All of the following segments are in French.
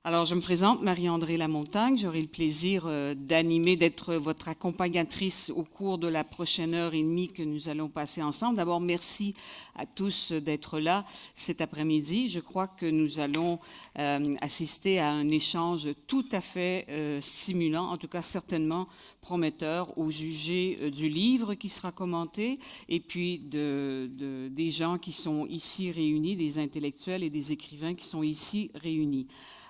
Alors, je me présente, Marie-Andrée Lamontagne. J'aurai le plaisir d'animer, d'être votre accompagnatrice au cours de la prochaine heure et demie que nous allons passer ensemble. D'abord, merci à tous d'être là cet après-midi. Je crois que nous allons assister à un échange tout à fait stimulant, en tout cas certainement prometteur, au sujet du livre qui sera commenté et puis des gens qui sont ici réunis, des intellectuels et des écrivains qui sont ici réunis.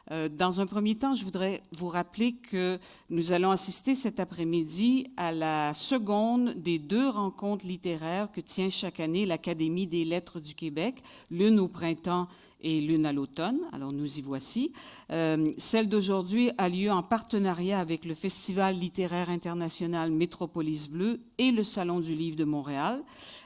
Dans un premier temps, je voudrais vous rappeler que nous allons assister cet après-midi à la seconde des 2 rencontres littéraires que tient chaque année l'Académie des lettres du Québec, l'une au printemps et l'une à l'automne. Alors, nous y voici. Celle d'aujourd'hui a lieu en partenariat avec le Festival littéraire international Métropolis Bleue et le Salon du livre de Montréal,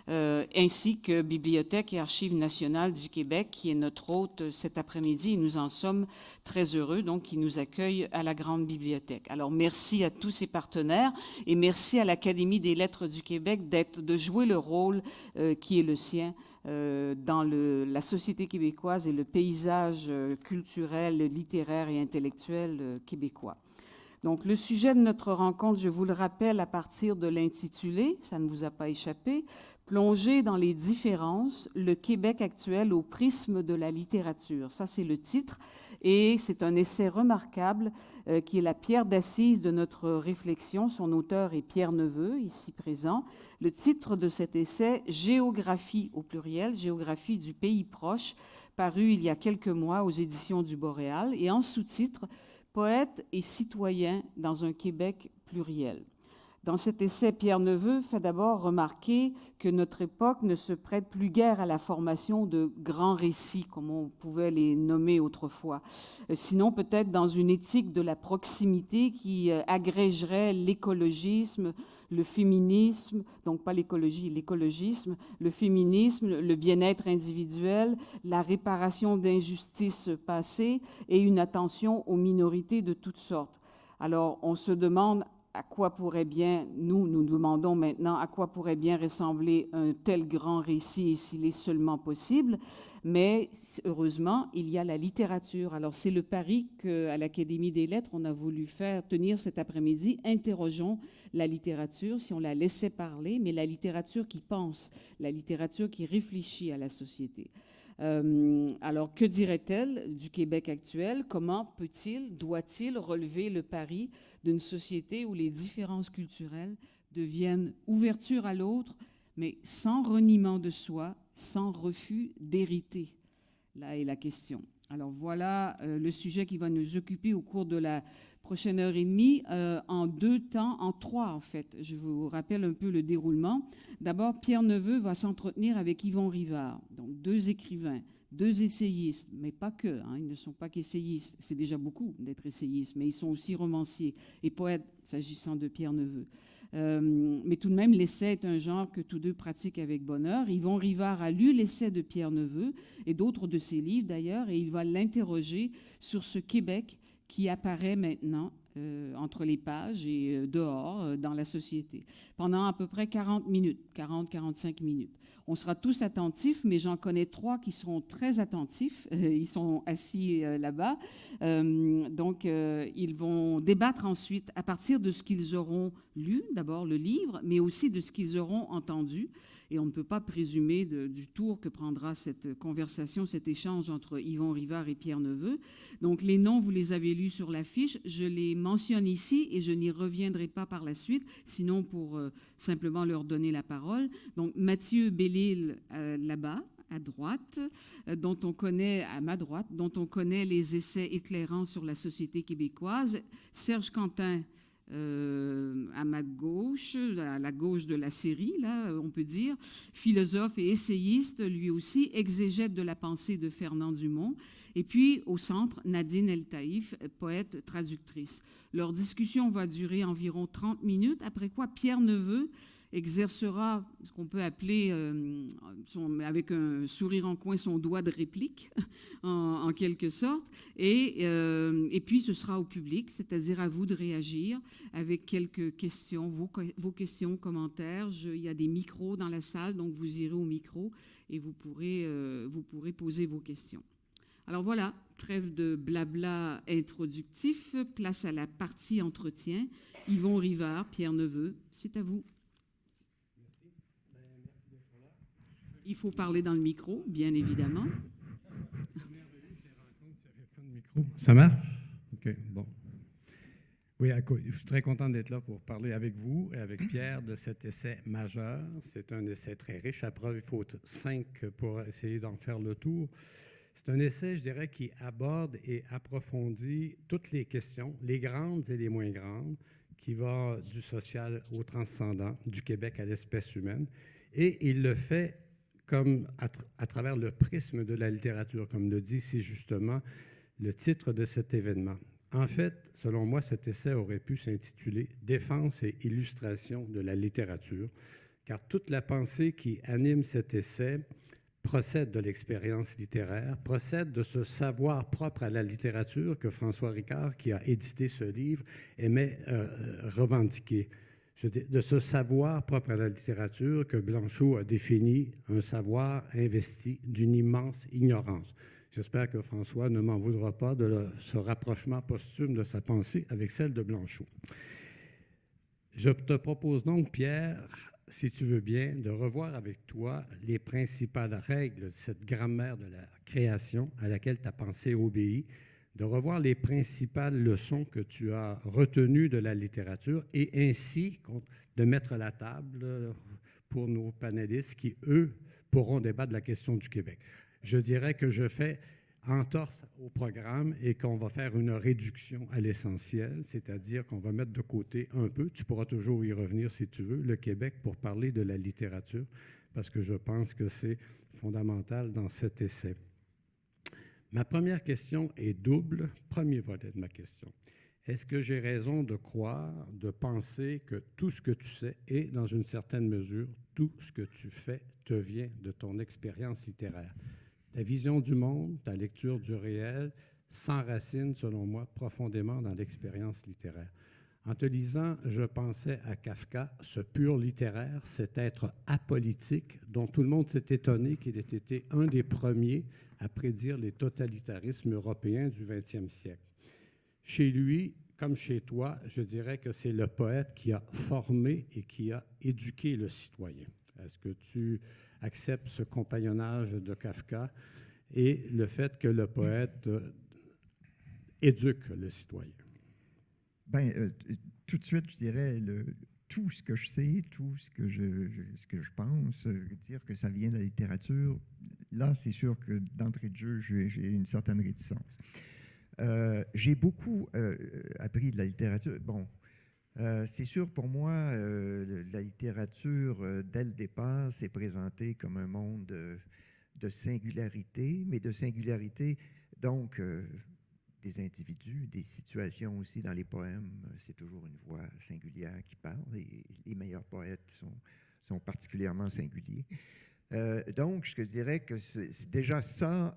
ainsi que Bibliothèque et Archives nationales du Québec, qui est notre hôte cet après-midi, et nous en sommes très heureux, donc, qui nous accueille à la Grande Bibliothèque. Alors, merci à tous ces partenaires et merci à l'Académie des lettres du Québec de jouer le rôle qui est le sien dans la société québécoise et le paysage culturel, littéraire et intellectuel québécois. Donc, le sujet de notre rencontre, je vous le rappelle à partir de l'intitulé, ça ne vous a pas échappé, Plonger dans les différences, le Québec actuel au prisme de la littérature. Ça, c'est le titre et c'est un essai remarquable qui est la pierre d'assise de notre réflexion. Son auteur est Pierre Neveu, ici présent. Le titre de cet essai, Géographie au pluriel, Géographie du pays proche, paru il y a quelques mois aux éditions du Boréal, et en sous-titre, Poète et citoyen dans un Québec pluriel. Dans cet essai, Pierre Neveu fait d'abord remarquer que notre époque ne se prête plus guère à la formation de grands récits, comme on pouvait les nommer autrefois, sinon peut-être dans une éthique de la proximité qui agrégerait l'écologisme, le féminisme, donc pas l'écologie, l'écologisme, le féminisme, le bien-être individuel, la réparation d'injustices passées et une attention aux minorités de toutes sortes. Alors, on se demande à quoi pourrait bien, nous demandons maintenant à quoi pourrait bien ressembler un tel grand récit et s'il est seulement possible. Mais heureusement, il y a la littérature. Alors c'est le pari qu'à l'Académie des lettres, on a voulu tenir cet après-midi. Interrogeons la littérature, si on la laissait parler, mais la littérature qui pense, la littérature qui réfléchit à la société. Alors, que dirait-elle du Québec actuel? Comment peut-il, doit-il relever le pari d'une société où les différences culturelles deviennent ouverture à l'autre, mais sans reniement de soi, sans refus d'hériter? Là est la question. Alors voilà le sujet qui va nous occuper au cours de la prochaine heure et demie, en 2 temps, en 3 en fait. Je vous rappelle un peu le déroulement. D'abord, Pierre Neveu va s'entretenir avec Yvon Rivard, donc 2 écrivains, 2 essayistes, mais pas que, hein, ils ne sont pas qu'essayistes, c'est déjà beaucoup d'être essayistes, mais ils sont aussi romanciers et poètes, s'agissant de Pierre Neveu. Mais tout de même, l'essai est un genre que tous 2 pratiquent avec bonheur. Yvon Rivard a lu l'essai de Pierre Neveu et d'autres de ses livres d'ailleurs, et il va l'interroger sur ce Québec qui apparaît maintenant entre les pages et dehors dans la société, pendant à peu près 40 minutes, 40-45 minutes. On sera tous attentifs, mais j'en connais 3 qui seront très attentifs. Ils sont assis là-bas. Donc, ils vont débattre ensuite à partir de ce qu'ils auront lu, d'abord le livre, mais aussi de ce qu'ils auront entendu. Et on ne peut pas présumer du tour que prendra cette conversation, cet échange entre Yvon Rivard et Pierre Neveu. Donc les noms, vous les avez lus sur l'affiche. Je les mentionne ici et je n'y reviendrai pas par la suite, sinon pour simplement leur donner la parole. Donc Mathieu Bellil là-bas, à droite, à ma droite, dont on connaît les essais éclairants sur la société québécoise. Serge Quentin, à ma gauche, à la gauche de la série, là, on peut dire, philosophe et essayiste, lui aussi, exégète de la pensée de Fernand Dumont. Et puis, au centre, Nadine El-Taïf, poète traductrice. Leur discussion va durer environ 30 minutes, après quoi Pierre Neveu exercera ce qu'on peut appeler, avec un sourire en coin, son doigt de réplique, en quelque sorte. Et puis, ce sera au public, c'est-à-dire à vous de réagir avec quelques questions, vos questions, commentaires. Il y a des micros dans la salle, donc vous irez au micro et vous pourrez poser vos questions. Alors voilà, trêve de blabla introductif, place à la partie entretien. Yvon Rivard, Pierre Neveu, c'est à vous. Merci. Merci d'être là. Il faut parler dans le micro, bien évidemment. C'est merveilleux ces rencontres, il n'y avait pas de micro. Ça marche? OK, bon. Oui, je suis très content d'être là pour parler avec vous et avec Pierre de cet essai majeur. C'est un essai très riche. À preuve, il faut 5 pour essayer d'en faire le tour. C'est un essai, je dirais, qui aborde et approfondit toutes les questions, les grandes et les moins grandes, qui va du social au transcendant, du Québec à l'espèce humaine. Et il le fait comme à travers le prisme de la littérature, comme le dit si justement le titre de cet événement. En fait, selon moi, cet essai aurait pu s'intituler « Défense et illustration de la littérature », car toute la pensée qui anime cet essai procède de l'expérience littéraire, procède de ce savoir propre à la littérature que François Ricard, qui a édité ce livre, aimait revendiquer. De ce savoir propre à la littérature que Blanchot a défini un savoir investi d'une immense ignorance. J'espère que François ne m'en voudra pas de ce rapprochement posthume de sa pensée avec celle de Blanchot. Je te propose donc, Pierre, si tu veux bien, de revoir avec toi les principales règles de cette grammaire de la création à laquelle ta pensée obéit, de revoir les principales leçons que tu as retenues de la littérature et ainsi de mettre la table pour nos panélistes qui, eux, pourront débattre de la question du Québec. Je dirais que je fais entorse au programme et qu'on va faire une réduction à l'essentiel, c'est-à-dire qu'on va mettre de côté un peu, tu pourras toujours y revenir si tu veux, le Québec pour parler de la littérature, parce que je pense que c'est fondamental dans cet essai. Ma première question est double, premier volet de ma question. Est-ce que j'ai raison de croire, de penser que tout ce que tu sais et, dans une certaine mesure, tout ce que tu fais te vient de ton expérience littéraire? Ta vision du monde, ta lecture du réel s'enracine, selon moi, profondément dans l'expérience littéraire. En te lisant, je pensais à Kafka, ce pur littéraire, cet être apolitique dont tout le monde s'est étonné qu'il ait été un des premiers à prédire les totalitarismes européens du XXe siècle. Chez lui, comme chez toi, je dirais que c'est le poète qui a formé et qui a éduqué le citoyen. Est-ce que tu acceptes ce compagnonnage de Kafka et le fait que le poète éduque le citoyen? Bien, tout de suite, je dirais tout ce que je sais, tout ce que je pense, dire que ça vient de la littérature, là, c'est sûr que d'entrée de jeu, j'ai une certaine réticence. J'ai beaucoup appris de la littérature. Bon, c'est sûr pour moi, la littérature, dès le départ, s'est présentée comme un monde de singularité, mais de singularité, donc, des individus, des situations aussi dans les poèmes. C'est toujours une voix singulière qui parle et les meilleurs poètes sont particulièrement singuliers. Donc, je dirais que c'est déjà ça,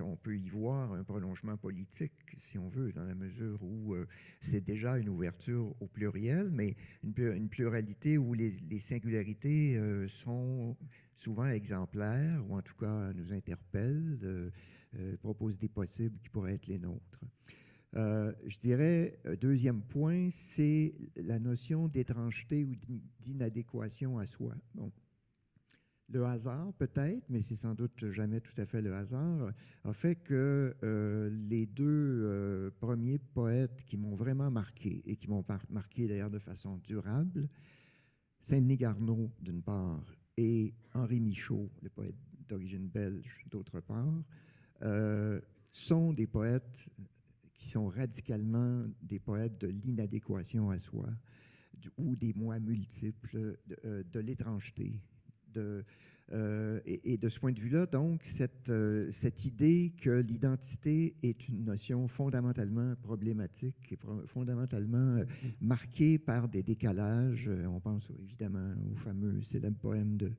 on peut y voir un prolongement politique, si on veut, dans la mesure où c'est déjà une ouverture au pluriel, mais une pluralité où les singularités sont souvent exemplaires, ou en tout cas nous interpellent, proposent des possibles qui pourraient être les nôtres. Je dirais, deuxième point, c'est la notion d'étrangeté ou d'inadéquation à soi. Bon. Le hasard, peut-être, mais c'est sans doute jamais tout à fait le hasard, a fait que les deux premiers poètes qui m'ont vraiment marqué, et qui m'ont marqué d'ailleurs de façon durable, Saint-Denis Garneau, d'une part, et Henri Michaud, le poète d'origine belge, d'autre part, sont des poètes qui sont radicalement des poètes de l'inadéquation à soi, ou des moi multiples, de l'étrangeté. Et de ce point de vue-là, donc, cette idée que l'identité est une notion fondamentalement problématique et fondamentalement marquée par des décalages. On pense évidemment au fameux célèbre poème de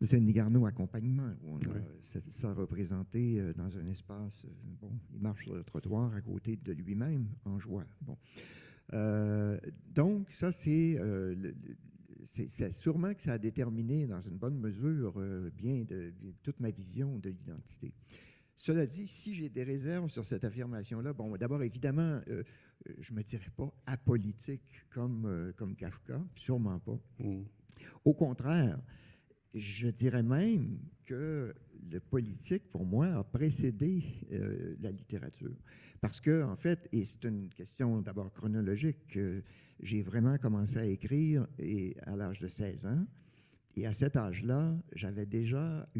Saint-Denis Garneau, Accompagnement, où on a ça représenté dans un espace, bon, il marche sur le trottoir à côté de lui-même en joie. Bon. Donc, ça, c'est sûrement que ça a déterminé dans une bonne mesure bien toute ma vision de l'identité. Cela dit, si j'ai des réserves sur cette affirmation-là, bon, d'abord, évidemment, je ne me dirais pas apolitique comme Kafka, sûrement pas. Au contraire, je dirais même que le politique, pour moi, a précédé la littérature. Parce que, en fait, et c'est une question d'abord chronologique, j'ai vraiment commencé à écrire à l'âge de 16 ans. Et à cet âge-là, j'avais déjà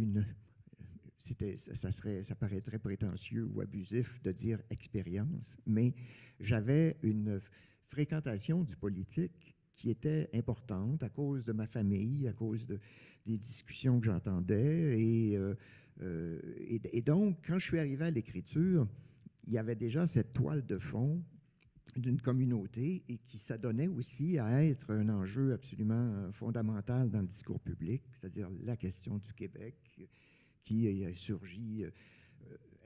ça paraîtrait prétentieux ou abusif de dire expérience, mais j'avais une fréquentation du politique qui était importante à cause de ma famille, à cause des discussions que j'entendais. Et donc, quand je suis arrivé à l'écriture, il y avait déjà cette toile de fond d'une communauté et qui s'adonnait aussi à être un enjeu absolument fondamental dans le discours public, c'est-à-dire la question du Québec, qui a surgi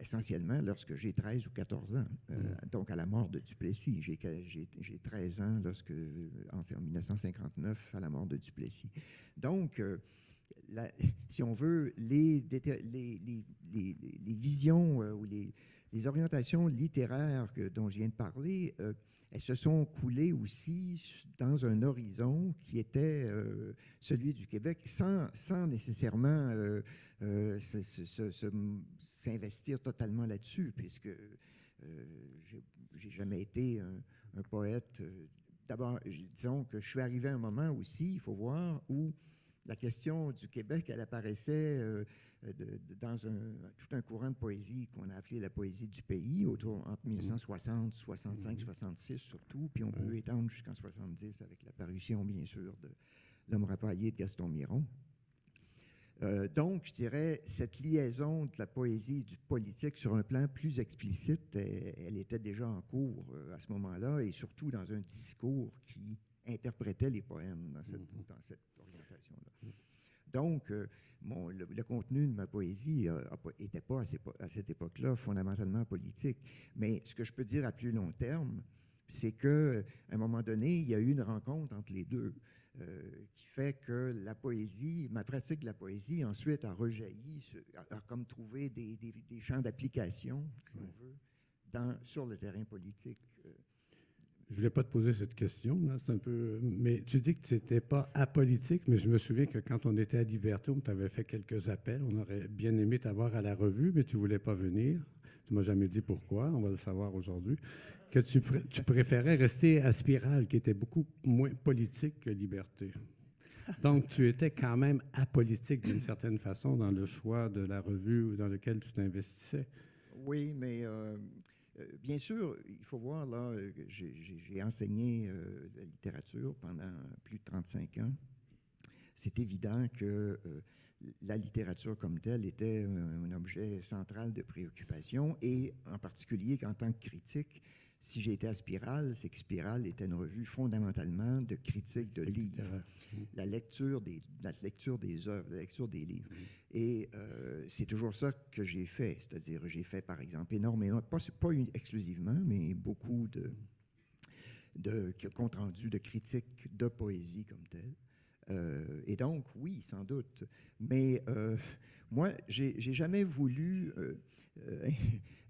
essentiellement lorsque j'ai 13 ou 14 ans, donc à la mort de Duplessis. J'ai 13 ans en 1959, à la mort de Duplessis. Donc, si on veut, les visions ou les orientations littéraires dont je viens de parler, elles se sont coulées aussi dans un horizon qui était celui du Québec, sans nécessairement s'investir totalement là-dessus, puisque j'ai jamais été un poète. D'abord, disons que je suis arrivé à un moment aussi, il faut voir, où la question du Québec, elle apparaissait dans tout un courant de poésie qu'on a appelé la poésie du pays, entre 1960, 65, 66 surtout, puis on peut étendre jusqu'en 70 avec l'apparition, bien sûr, de L'Homme rapaillé de Gaston Miron. Donc, je dirais, cette liaison de la poésie et du politique sur un plan plus explicite, elle était déjà en cours à ce moment-là, et surtout dans un discours qui interprétait les poèmes dans cette orientation-là. Donc, le contenu de ma poésie n'était pas à cette époque-là fondamentalement politique. Mais ce que je peux dire à plus long terme, c'est qu'à un moment donné, il y a eu une rencontre entre les deux qui fait que la poésie, ma pratique de la poésie, ensuite a rejailli, a comme trouvé des champs d'application, si on veut, sur le terrain politique. Je ne voulais pas te poser cette question, là, c'est un peu... Mais tu dis que tu n'étais pas apolitique, mais je me souviens que quand on était à Liberté, on t'avait fait quelques appels. On aurait bien aimé t'avoir à la revue, mais tu ne voulais pas venir. Tu ne m'as jamais dit pourquoi, on va le savoir aujourd'hui. Que tu préférais rester à Spirale, qui était beaucoup moins politique que Liberté. Donc, tu étais quand même apolitique d'une certaine façon dans le choix de la revue dans laquelle tu t'investissais. Oui, mais... bien sûr, il faut voir, là, j'ai enseigné la littérature pendant plus de 35 ans. C'est évident que la littérature comme telle était un objet central de préoccupation et en particulier qu'en tant que critique, si j'ai été à Spirale, c'est que Spirale était une revue fondamentalement de critique de livres. La lecture des œuvres, la lecture des livres. Et c'est toujours ça que j'ai fait. C'est-à-dire, j'ai fait, par exemple, énormément, pas exclusivement, mais beaucoup de comptes rendus, de critiques de poésie comme telle. Et donc, oui, sans doute. Mais moi, j'ai jamais voulu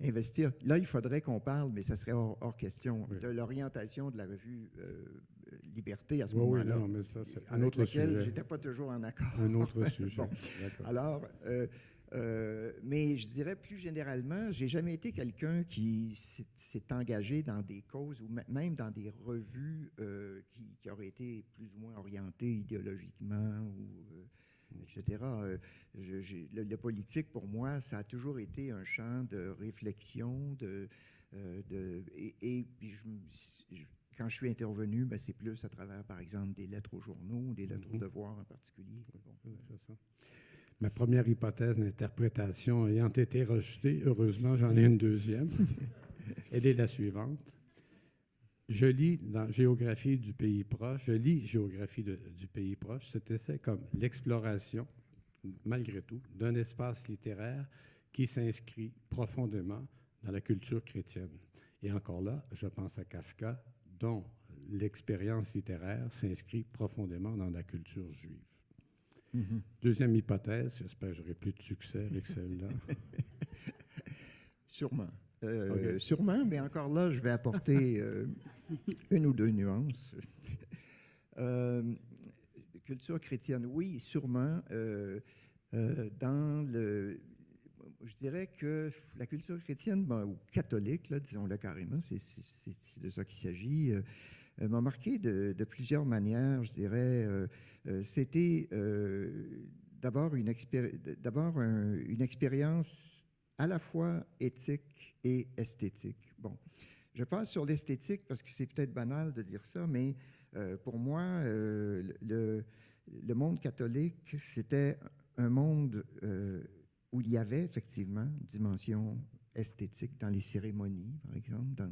investir. Là, il faudrait qu'on parle, mais ça serait hors question, de l'orientation de la revue Liberté à ce moment-là. Oui, non, mais ça, c'est un autre sujet. Je n'étais pas toujours en accord. Un autre sujet. Bon. Alors, mais je dirais plus généralement, j'ai jamais été quelqu'un qui s'est engagé dans des causes ou même dans des revues qui auraient été plus ou moins orientées idéologiquement ou etc. Le politique, pour moi, ça a toujours été un champ de réflexion, et puis quand je suis intervenu, ben, c'est plus à travers, par exemple, des lettres aux journaux, des lettres aux devoirs en particulier. C'est ça. Ma première hypothèse d'interprétation ayant été rejetée, heureusement, j'en ai une deuxième. Elle est la suivante. Je lis dans Géographie du pays proche, du pays proche, cet essai comme l'exploration, malgré tout, d'un espace littéraire qui s'inscrit profondément dans la culture chrétienne. Et encore là, je pense à Kafka, dont l'expérience littéraire s'inscrit profondément dans la culture juive. Deuxième hypothèse, j'espère que j'aurai plus de succès avec celle-là. Sûrement. OK. Sûrement, mais encore là, je vais apporter une ou deux nuances. Culture chrétienne, oui, sûrement. Je dirais que la culture chrétienne, ou catholique, là, disons-le carrément, c'est de ça qu'il s'agit, m'a marqué de plusieurs manières, je dirais. C'était d'abord une expérience à la fois éthique et esthétique. Bon, je passe sur l'esthétique parce que c'est peut-être banal de dire ça, mais pour moi, le monde catholique, c'était un monde où il y avait effectivement une dimension esthétique dans les cérémonies, par exemple.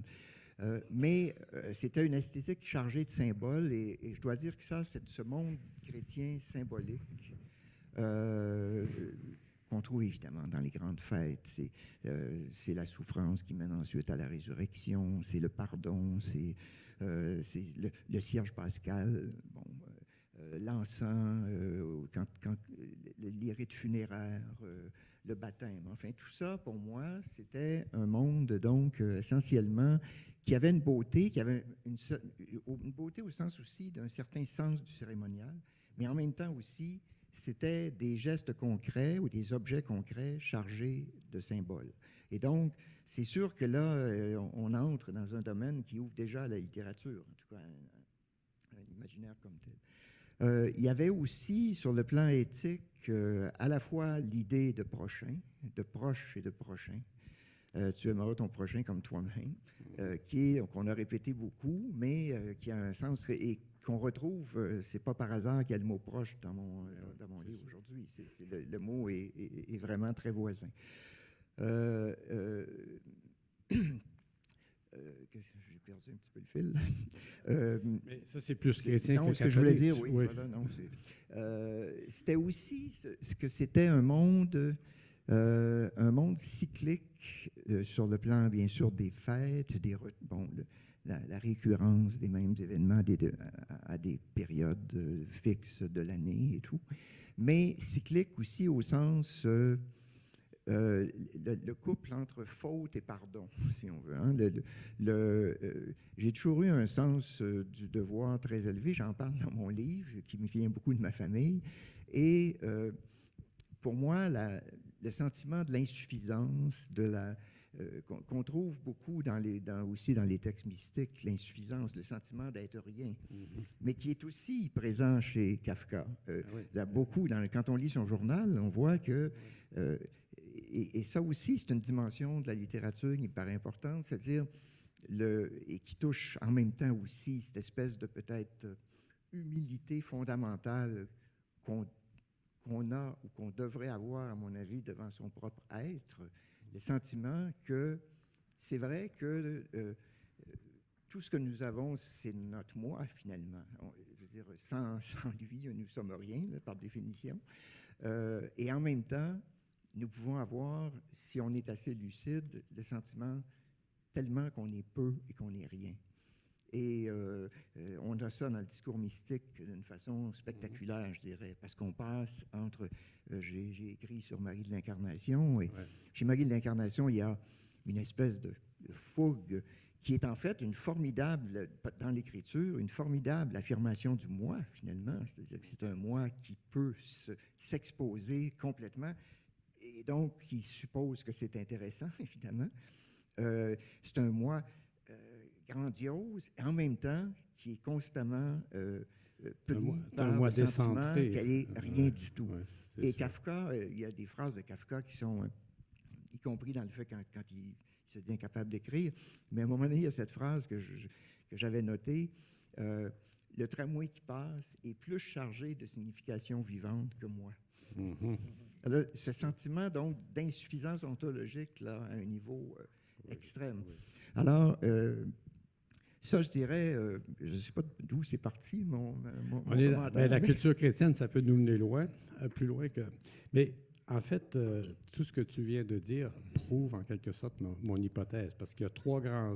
Mais c'était une esthétique chargée de symboles et je dois dire que ça, c'est ce monde chrétien symbolique qu'on trouve évidemment dans les grandes fêtes. C'est la souffrance qui mène ensuite à la résurrection, c'est le pardon, c'est le cierge pascal, l'encens, quand les rites funéraires, le baptême. Enfin, tout ça, pour moi, c'était un monde, donc, essentiellement, qui avait une beauté, qui avait une beauté au sens aussi d'un certain sens du cérémonial, mais en même temps aussi, c'était des gestes concrets ou des objets concrets chargés de symboles. Et donc, c'est sûr que là, on entre dans un domaine qui ouvre déjà à la littérature, en tout cas un imaginaire comme tel. Il y avait aussi, sur le plan éthique, à la fois l'idée de prochain, de proche et de prochain. Tu aimeras ton prochain comme toi-même, qu'on a répété beaucoup, mais qui a un sens et qu'on retrouve, c'est pas par hasard qu'il y a le mot proche dans mon livre aujourd'hui. Le mot est vraiment très voisin. J'ai perdu un petit peu le fil. Mais ça, c'est plus chrétien que catholique. Ce que je voulais dire, oui. Oui. Voilà, c'était aussi ce que c'était un monde cyclique sur le plan, bien sûr, des fêtes, la récurrence des mêmes événements à des périodes fixes de l'année et tout, mais cyclique aussi au sens le couple entre faute et pardon, si on veut. Hein. J'ai toujours eu un sens du devoir très élevé. J'en parle dans mon livre, qui me vient beaucoup de ma famille. Et pour moi, le sentiment de l'insuffisance, qu'on trouve beaucoup aussi dans les textes mystiques, l'insuffisance, le sentiment d'être rien, mais qui est aussi présent chez Kafka. Quand on lit son journal, on voit que... Et ça aussi, c'est une dimension de la littérature qui me paraît importante, c'est-à-dire, et qui touche en même temps aussi cette espèce de peut-être humilité fondamentale qu'on a ou qu'on devrait avoir, à mon avis, devant son propre être, le sentiment que c'est vrai que tout ce que nous avons, c'est notre moi, finalement. Je veux dire, sans lui, nous ne sommes rien, là, par définition. Et en même temps, nous pouvons avoir, si on est assez lucide, le sentiment tellement qu'on est peu et qu'on n'est rien. Et on a ça dans le discours mystique d'une façon spectaculaire, je dirais, parce qu'on passe entre... j'ai écrit sur Marie de l'Incarnation, et chez Marie de l'Incarnation, il y a une espèce de fougue qui est en fait dans l'écriture, une formidable affirmation du moi, finalement. C'est-à-dire que c'est un moi qui peut s'exposer complètement, et donc qui suppose que c'est intéressant, évidemment. C'est un moi grandiose, et en même temps qui est constamment pris par le sentiment qu'elle n'est rien du tout. Et Kafka, il y a des phrases de Kafka qui sont, y compris dans le fait quand il se dit incapable d'écrire, mais à un moment donné, il y a cette phrase que j'avais notée, le tramway qui passe est plus chargé de signification vivante que moi. Alors, ce sentiment donc d'insuffisance ontologique là, à un niveau extrême. Alors, ça, je dirais, je ne sais pas d'où c'est parti, mon commentaire. La culture chrétienne, ça peut nous mener loin, plus loin que... Mais en fait, tout ce que tu viens de dire prouve en quelque sorte mon hypothèse, parce qu'il y a 3 grands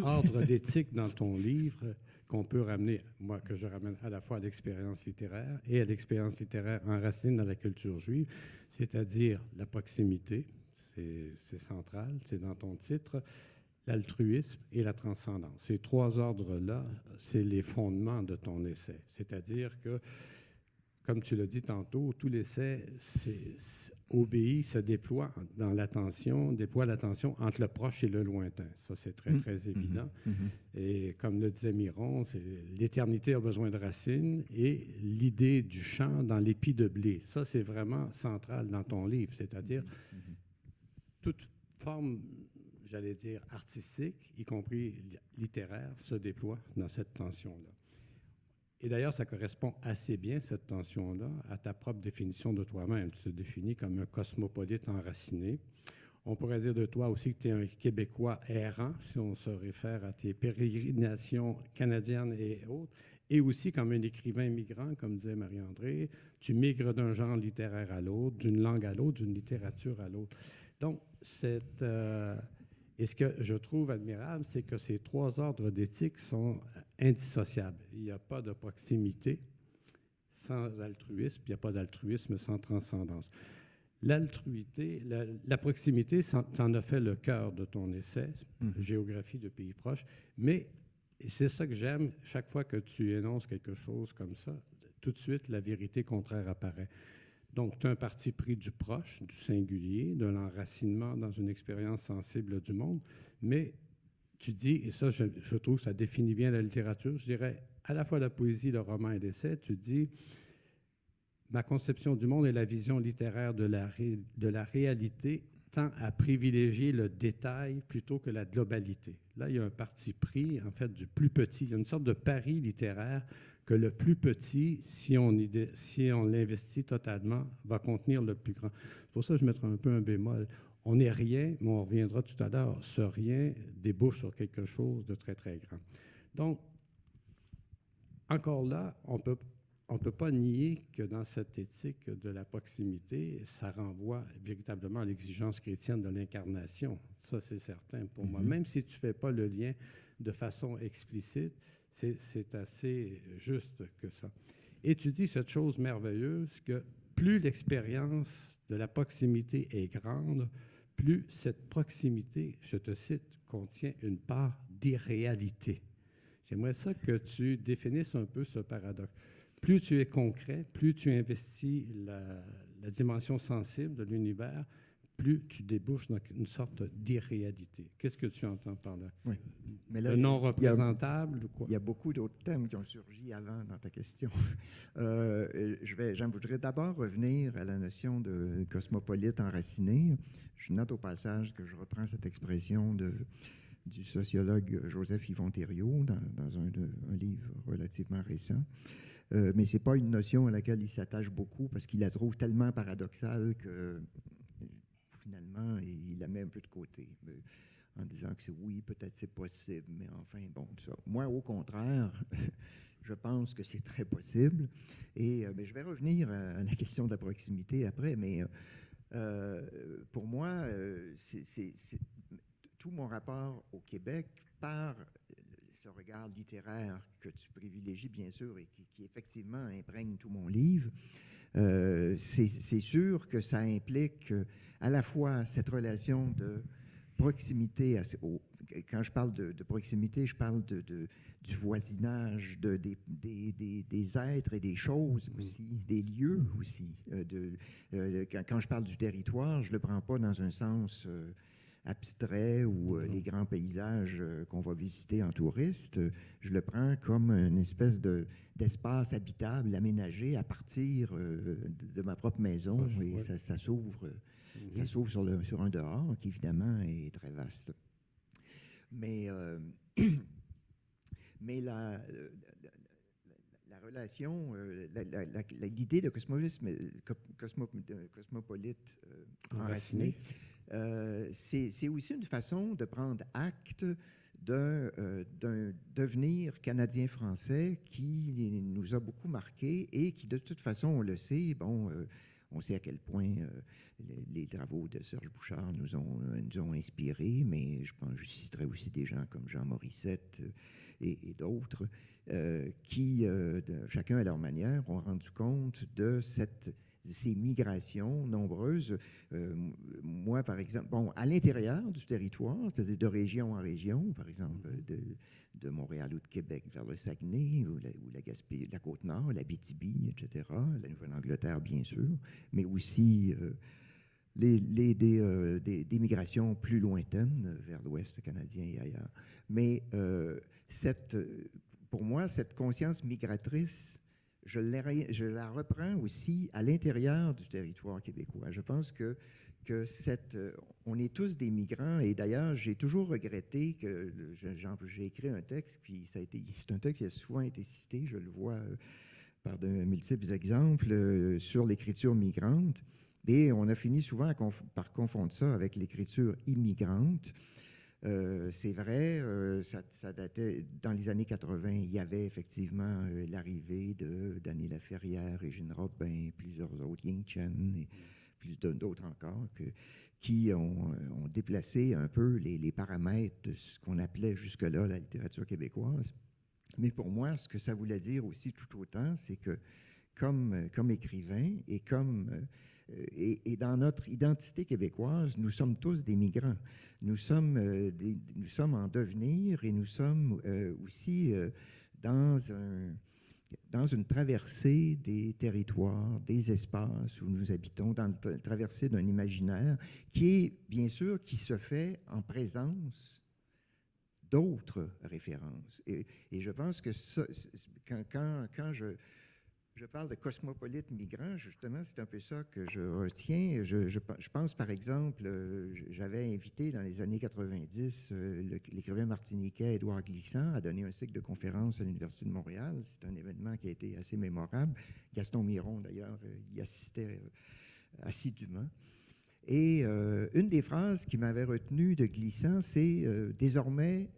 ordres d'éthique dans ton livre qu'on peut ramener, moi, que je ramène à la fois à l'expérience littéraire et à l'expérience littéraire enracinée dans la culture juive, c'est-à-dire la proximité, c'est central, c'est dans ton titre, l'altruisme et la transcendance. Ces trois ordres-là, c'est les fondements de ton essai. C'est-à-dire que, comme tu l'as dit tantôt, tout l'essai obéit, se déploie dans l'attention, déploie l'attention entre le proche et le lointain. Ça, c'est très, très évident. Et comme le disait Miron, l'éternité a besoin de racines et l'idée du champ dans l'épi de blé. Ça, c'est vraiment central dans ton livre, c'est-à-dire toute forme, j'allais dire, artistique, y compris littéraire, se déploie dans cette tension-là. Et d'ailleurs, ça correspond assez bien, cette tension-là, à ta propre définition de toi-même. Tu te définis comme un cosmopolite enraciné. On pourrait dire de toi aussi que tu es un Québécois errant, si on se réfère à tes pérégrinations canadiennes et autres, et aussi comme un écrivain migrant, comme disait Marie-André. Tu migres d'un genre littéraire à l'autre, d'une langue à l'autre, d'une littérature à l'autre. Donc, et ce que je trouve admirable, c'est que ces trois ordres d'éthique sont indissociables. Il n'y a pas de proximité sans altruisme, il n'y a pas d'altruisme sans transcendance. L'altruité, la proximité, tu en as fait le cœur de ton essai, Géographie de pays proches, mais c'est ça que j'aime, chaque fois que tu énonces quelque chose comme ça, tout de suite, la vérité contraire apparaît. Donc, tu as un parti pris du proche, du singulier, de l'enracinement dans une expérience sensible du monde, mais tu dis, et ça, je trouve que ça définit bien la littérature, je dirais, à la fois la poésie, le roman et l'essai, tu dis, ma conception du monde et la vision littéraire de la réalité tend à privilégier le détail plutôt que la globalité. Là, il y a un parti pris, en fait, du plus petit. Il y a une sorte de pari littéraire que le plus petit, si on l'investit totalement, va contenir le plus grand. C'est pour ça que je mettrai un peu un bémol. On n'est rien, mais on reviendra tout à l'heure. Ce rien débouche sur quelque chose de très, très grand. Donc, encore là, on ne peut pas nier que dans cette éthique de la proximité, ça renvoie véritablement à l'exigence chrétienne de l'incarnation. Ça, c'est certain pour moi. Même si tu ne fais pas le lien de façon explicite, c'est assez juste que ça. Et tu dis cette chose merveilleuse que plus l'expérience de la proximité est grande, plus cette proximité, je te cite, contient une part d'irréalité. J'aimerais ça que tu définisses un peu ce paradoxe. Plus tu es concret, plus tu investis la dimension sensible de l'univers, plus tu débouches dans une sorte d'irréalité. Qu'est-ce que tu entends par là? Oui. Mais là, le non représentable ou quoi? Il y a beaucoup d'autres thèmes qui ont surgi avant dans ta question. Je voudrais d'abord revenir à la notion de cosmopolite enraciné. Je note au passage que je reprends cette expression du sociologue Joseph Yvon Thériault dans un livre relativement récent. Mais ce n'est pas une notion à laquelle il s'attache beaucoup parce qu'il la trouve tellement paradoxale que finalement, il la met un peu de côté, en disant que oui, peut-être c'est possible, mais enfin, bon, tout ça. Moi, au contraire, je pense que c'est très possible. Et je vais revenir à la question de la proximité après, mais pour moi, tout mon rapport au Québec par ce regard littéraire que tu privilégies, bien sûr, et qui effectivement imprègne tout mon livre, c'est sûr que ça implique à la fois cette relation de proximité. Quand je parle de proximité, je parle du voisinage, des êtres et des choses aussi, des lieux aussi. Quand je parle du territoire, je ne le prends pas dans un sens abstrait ou les grands paysages qu'on va visiter en touriste. Je le prends comme une espèce d'espace habitable, aménagé à partir de ma propre maison. Et ça s'ouvre sur un dehors qui, évidemment, est très vaste. Mais la relation, l'idée de cosmopolite enraciné, c'est aussi une façon de prendre acte d'un devenir canadien-français qui nous a beaucoup marqué et qui, de toute façon, on le sait, on sait à quel point les travaux de Serge Bouchard nous ont inspirés, mais je citerai aussi des gens comme Jean Morissette et d'autres qui, chacun à leur manière, ont rendu compte de cette ces migrations nombreuses. Moi, par exemple, bon, à l'intérieur du territoire, c'est-à-dire de région en région, par exemple, de Montréal ou de Québec vers le Saguenay, ou la Gaspésie, la Côte-Nord, l'Abitibi, etc., la Nouvelle-Angleterre, bien sûr, mais aussi des migrations plus lointaines vers l'Ouest canadien et ailleurs. Mais pour moi, cette conscience migratrice, je la reprends aussi à l'intérieur du territoire québécois. Je pense que on est tous des migrants, et d'ailleurs, j'ai toujours regretté que j'ai écrit un texte, puis c'est un texte qui a souvent été cité, je le vois par de multiples exemples, sur l'écriture migrante, et on a fini souvent par confondre ça avec l'écriture immigrante. C'est vrai, ça datait dans les années 80, il y avait effectivement l'arrivée de Danny Laferrière, Régine Robin, plusieurs autres, Ying Chen, et plus d'autres encore, qui ont déplacé un peu les paramètres de ce qu'on appelait jusque-là la littérature québécoise. Mais pour moi, ce que ça voulait dire aussi tout autant, c'est que comme écrivain et dans notre identité québécoise, nous sommes tous des migrants. Nous sommes en devenir, et nous sommes aussi dans une traversée des territoires, des espaces où nous habitons, dans la traversée d'un imaginaire qui est, bien sûr, qui se fait en présence d'autres références. Et je pense que ça, quand je parle de cosmopolite migrant, justement, c'est un peu ça que je retiens. Je pense, par exemple, j'avais invité dans les années 90 l'écrivain martiniquais Édouard Glissant à donner un cycle de conférences à l'Université de Montréal. C'est un événement qui a été assez mémorable. Gaston Miron, d'ailleurs, y assistait assidûment. Et une des phrases qui m'avait retenu de Glissant, c'est désormais,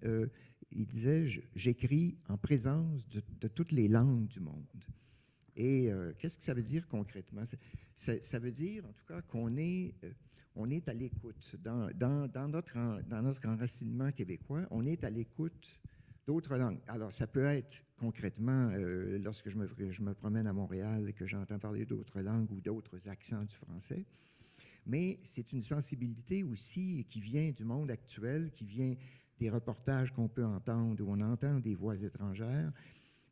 il disait, j'écris en présence de toutes les langues du monde. Et qu'est-ce que ça veut dire concrètement? Ça veut dire, en tout cas, qu'on est à l'écoute. Dans notre enracinement québécois, on est à l'écoute d'autres langues. Alors, ça peut être concrètement, lorsque je me promène à Montréal et que j'entends parler d'autres langues ou d'autres accents du français, mais c'est une sensibilité aussi qui vient du monde actuel, qui vient des reportages qu'on peut entendre, où on entend des voix étrangères,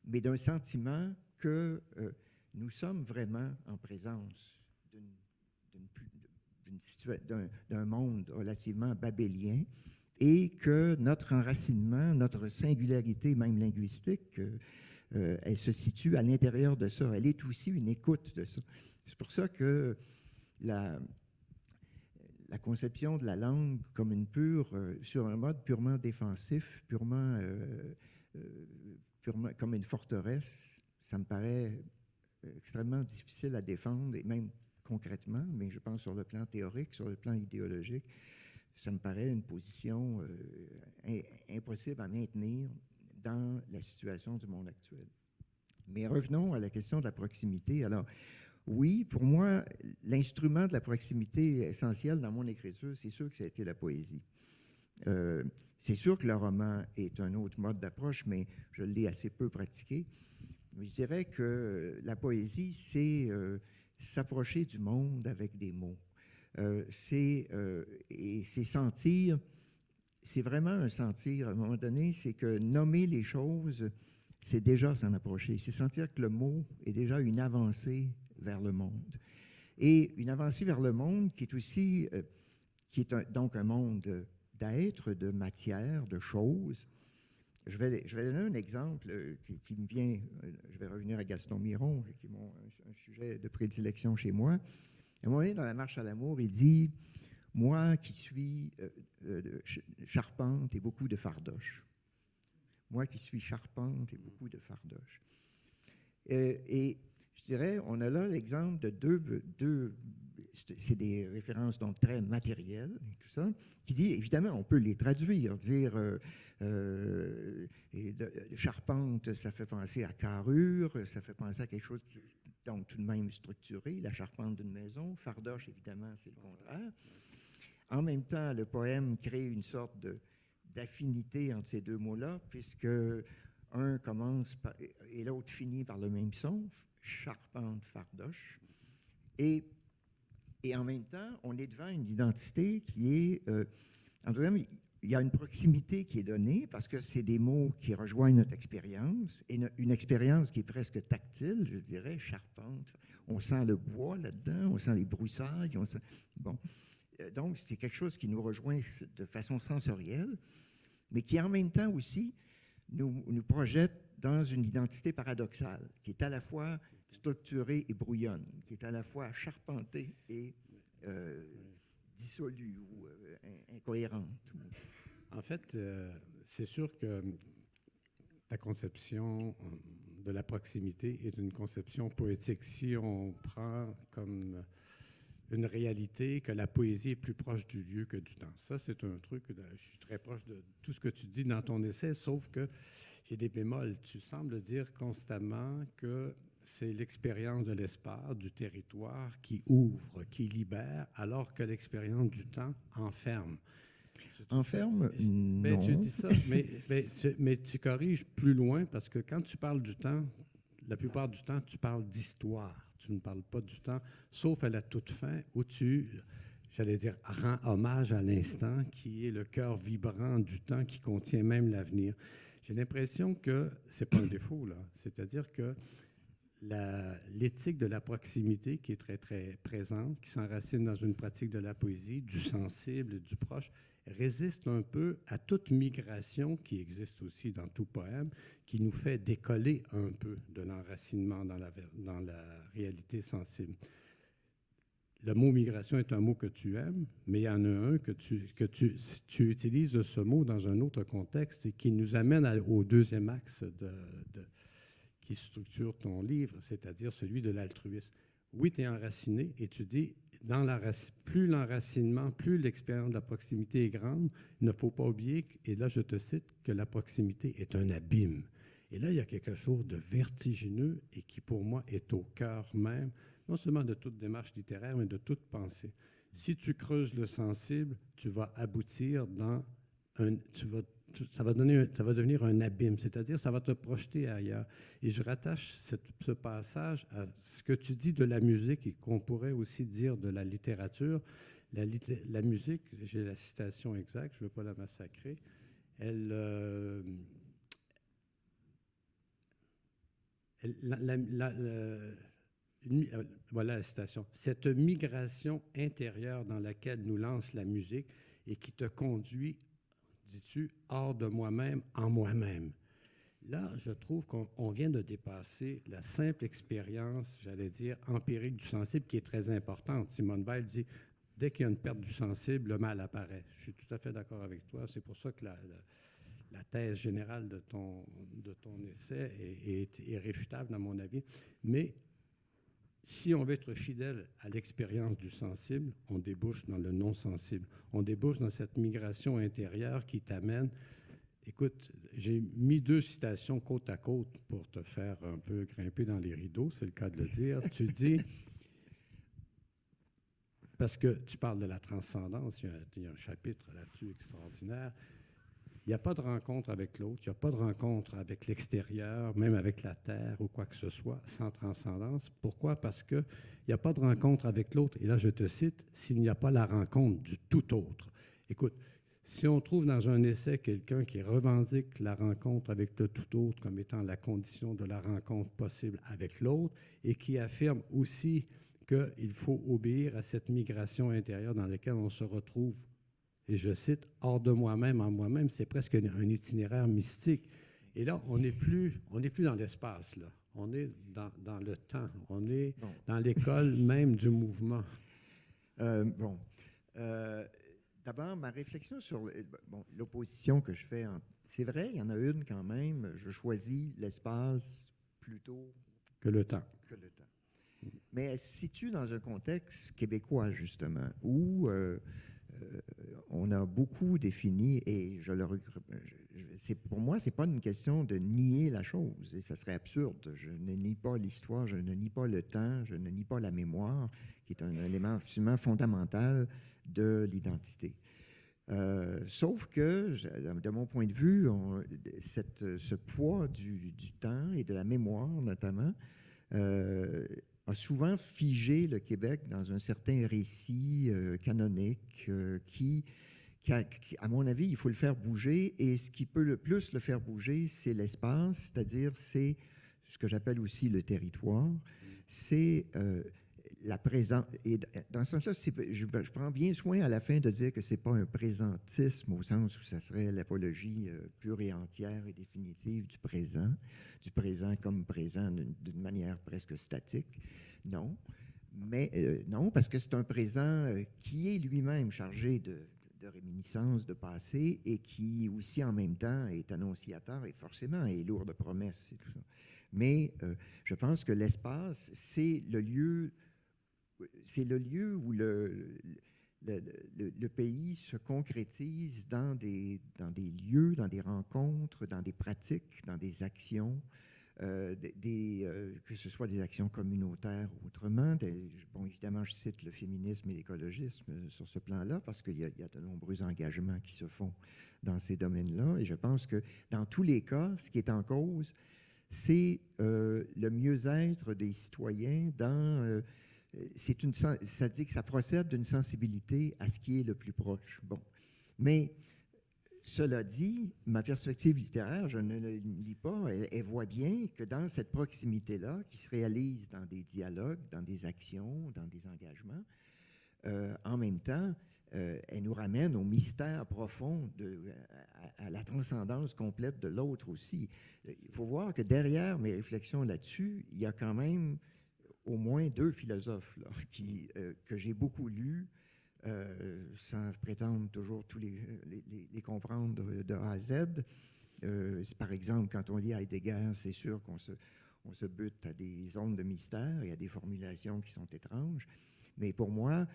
mais d'un sentiment que nous sommes vraiment en présence d'un monde relativement babélien, et que notre enracinement, notre singularité même linguistique, elle se situe à l'intérieur de ça. Elle est aussi une écoute de ça. C'est pour ça que la conception de la langue comme sur un mode purement défensif, purement comme une forteresse, ça me paraît extrêmement difficile à défendre, et même concrètement, mais je pense sur le plan théorique, sur le plan idéologique, ça me paraît une position impossible à maintenir dans la situation du monde actuel. Mais revenons à la question de la proximité. Alors, oui, pour moi, l'instrument de la proximité essentiel dans mon écriture, c'est sûr que ça a été la poésie. C'est sûr que le roman est un autre mode d'approche, mais je l'ai assez peu pratiqué. Mais je dirais que la poésie, c'est s'approcher du monde avec des mots. C'est sentir, c'est vraiment un sentir, à un moment donné, c'est que nommer les choses, c'est déjà s'en approcher. C'est sentir que le mot est déjà une avancée vers le monde. Et une avancée vers le monde qui est aussi, donc un monde d'être, de matière, de choses. Je vais donner un exemple qui me vient, je vais revenir à Gaston Miron, qui est un sujet de prédilection chez moi. À un moment donné, dans la marche à l'amour, il dit « Moi qui suis charpente et beaucoup de fardoche. Moi qui suis charpente et beaucoup de fardoche. » Et je dirais, on a là l'exemple de deux c'est des références donc très matérielles, et tout ça, qui dit, évidemment, on peut les traduire, dire charpente, ça fait penser à carrure, ça fait penser à quelque chose qui est donc tout de même structuré, la charpente d'une maison. Fardoche, évidemment, c'est le contraire. En même temps, le poème crée une sorte d'affinité entre ces deux mots-là, puisque un commence et l'autre finit par le même son, charpente, fardoche. Et en même temps, on est devant une identité qui est... en tout cas, il y a une proximité qui est donnée parce que c'est des mots qui rejoignent notre expérience, et une expérience qui est presque tactile, je dirais, charpente. On sent le bois là-dedans, on sent les broussailles, on sent... Bon. Donc, c'est quelque chose qui nous rejoint de façon sensorielle, mais qui en même temps aussi nous projette dans une identité paradoxale, qui est à la fois structurée et brouillonne, qui est à la fois charpentée et dissolue ou incohérente. En fait, c'est sûr que la conception de la proximité est une conception poétique. Si on prend comme une réalité que la poésie est plus proche du lieu que du temps. Ça, c'est un truc, je suis très proche de tout ce que tu dis dans ton essai, sauf que j'ai des bémols. Tu sembles dire constamment que c'est l'expérience de l'espace, du territoire qui ouvre, qui libère, alors que l'expérience du temps enferme. Enferme? Non. Tu dis ça, mais tu corriges plus loin parce que quand tu parles du temps, la plupart du temps, tu parles d'histoire. Tu ne parles pas du temps, sauf à la toute fin où tu, j'allais dire, rends hommage à l'instant qui est le cœur vibrant du temps qui contient même l'avenir. J'ai l'impression que ce n'est pas un défaut, là. C'est-à-dire que l'éthique de la proximité qui est très, très présente, qui s'enracine dans une pratique de la poésie, du sensible et du proche, résiste un peu à toute migration qui existe aussi dans tout poème, qui nous fait décoller un peu de l'enracinement dans la réalité sensible. Le mot migration est un mot que tu aimes, mais il y en a un que tu utilises ce mot dans un autre contexte et qui nous amène au deuxième axe qui structure ton livre, c'est-à-dire celui de l'altruisme. Oui, tu es enraciné et tu dis, plus l'enracinement, plus l'expérience de la proximité est grande, il ne faut pas oublier, et là je te cite, que la proximité est un abîme. Et là, il y a quelque chose de vertigineux et qui, pour moi, est au cœur même, non seulement de toute démarche littéraire, mais de toute pensée. Si tu creuses le sensible, tu vas aboutir dans ça va devenir un abîme, c'est-à-dire ça va te projeter ailleurs. Et je rattache ce passage à ce que tu dis de la musique et qu'on pourrait aussi dire de la littérature. La musique, j'ai la citation exacte, je ne veux pas la massacrer, voilà la citation. Cette migration intérieure dans laquelle nous lance la musique et qui te conduit, dis-tu, hors de moi-même, en moi-même. Là, je trouve qu'on vient de dépasser la simple expérience, j'allais dire, empirique du sensible, qui est très importante. Simone Weil dit, dès qu'il y a une perte du sensible, le mal apparaît. Je suis tout à fait d'accord avec toi. C'est pour ça que la thèse générale de ton essai est irréfutable, à mon avis. Mais si on veut être fidèle à l'expérience du sensible, on débouche dans le non-sensible. On débouche dans cette migration intérieure qui t'amène. Écoute, j'ai mis 2 citations côte à côte pour te faire un peu grimper dans les rideaux, c'est le cas de le dire. Tu dis, parce que tu parles de la transcendance, il y a un chapitre là-dessus extraordinaire. Il n'y a pas de rencontre avec l'autre, il n'y a pas de rencontre avec l'extérieur, même avec la terre ou quoi que ce soit, sans transcendance. Pourquoi? Parce qu'il n'y a pas de rencontre avec l'autre. Et là, je te cite, s'il n'y a pas la rencontre du tout autre. Écoute, si on trouve dans un essai quelqu'un qui revendique la rencontre avec le tout autre comme étant la condition de la rencontre possible avec l'autre et qui affirme aussi qu'il faut obéir à cette migration intérieure dans laquelle on se retrouve, et je cite, « hors de moi-même, en moi-même », c'est presque un itinéraire mystique. Et là, on n'est plus dans l'espace, là. On est dans le temps. On est dans l'école même du mouvement. D'abord, ma réflexion sur l'opposition que je fais, c'est vrai, il y en a une quand même. Je choisis l'espace plutôt que le temps. Mais elle se situe dans un contexte québécois, justement, où on a beaucoup défini, et pour moi, ce n'est pas une question de nier la chose, et ça serait absurde. Je ne nie pas l'histoire, je ne nie pas le temps, je ne nie pas la mémoire, qui est un élément absolument fondamental de l'identité. Sauf que, de mon point de vue, ce poids du temps et de la mémoire, notamment, a souvent figé le Québec dans un certain récit canonique qui, à mon avis, il faut le faire bouger. Et ce qui peut le plus le faire bouger, c'est l'espace, c'est-à-dire c'est ce que j'appelle aussi le territoire. C'est la présence. Et dans ce sens-là, je prends bien soin à la fin de dire que ce n'est pas un présentisme au sens où ça serait l'apologie pure et entière et définitive du présent comme présent d'une manière presque statique. Non. Mais non, parce que c'est un présent qui est lui-même chargé de réminiscences de passé et qui aussi en même temps est annonciateur et forcément est lourd de promesses et tout ça. Mais je pense que l'espace, c'est le lieu où le pays se concrétise dans des lieux, dans des rencontres, dans des pratiques, dans des actions, que ce soit des actions communautaires ou autrement. Bon, évidemment, je cite le féminisme et l'écologisme sur ce plan-là parce qu'il y a de nombreux engagements qui se font dans ces domaines-là. Et je pense que dans tous les cas, ce qui est en cause, c'est le mieux-être des citoyens dans... ça dit que ça procède d'une sensibilité à ce qui est le plus proche. Bon. Mais cela dit, ma perspective littéraire, je ne le lis pas, elle voit bien que dans cette proximité-là, qui se réalise dans des dialogues, dans des actions, dans des engagements, en même temps, elle nous ramène au mystère profond, à la transcendance complète de l'autre aussi. Il faut voir que derrière mes réflexions là-dessus, il y a quand même au moins 2 philosophes là, que j'ai beaucoup lus, sans prétendre toujours tous les comprendre de A à Z. Par exemple, quand on lit Heidegger, c'est sûr qu'on se bute à des zones de mystère et à des formulations qui sont étranges. Mais pour moi,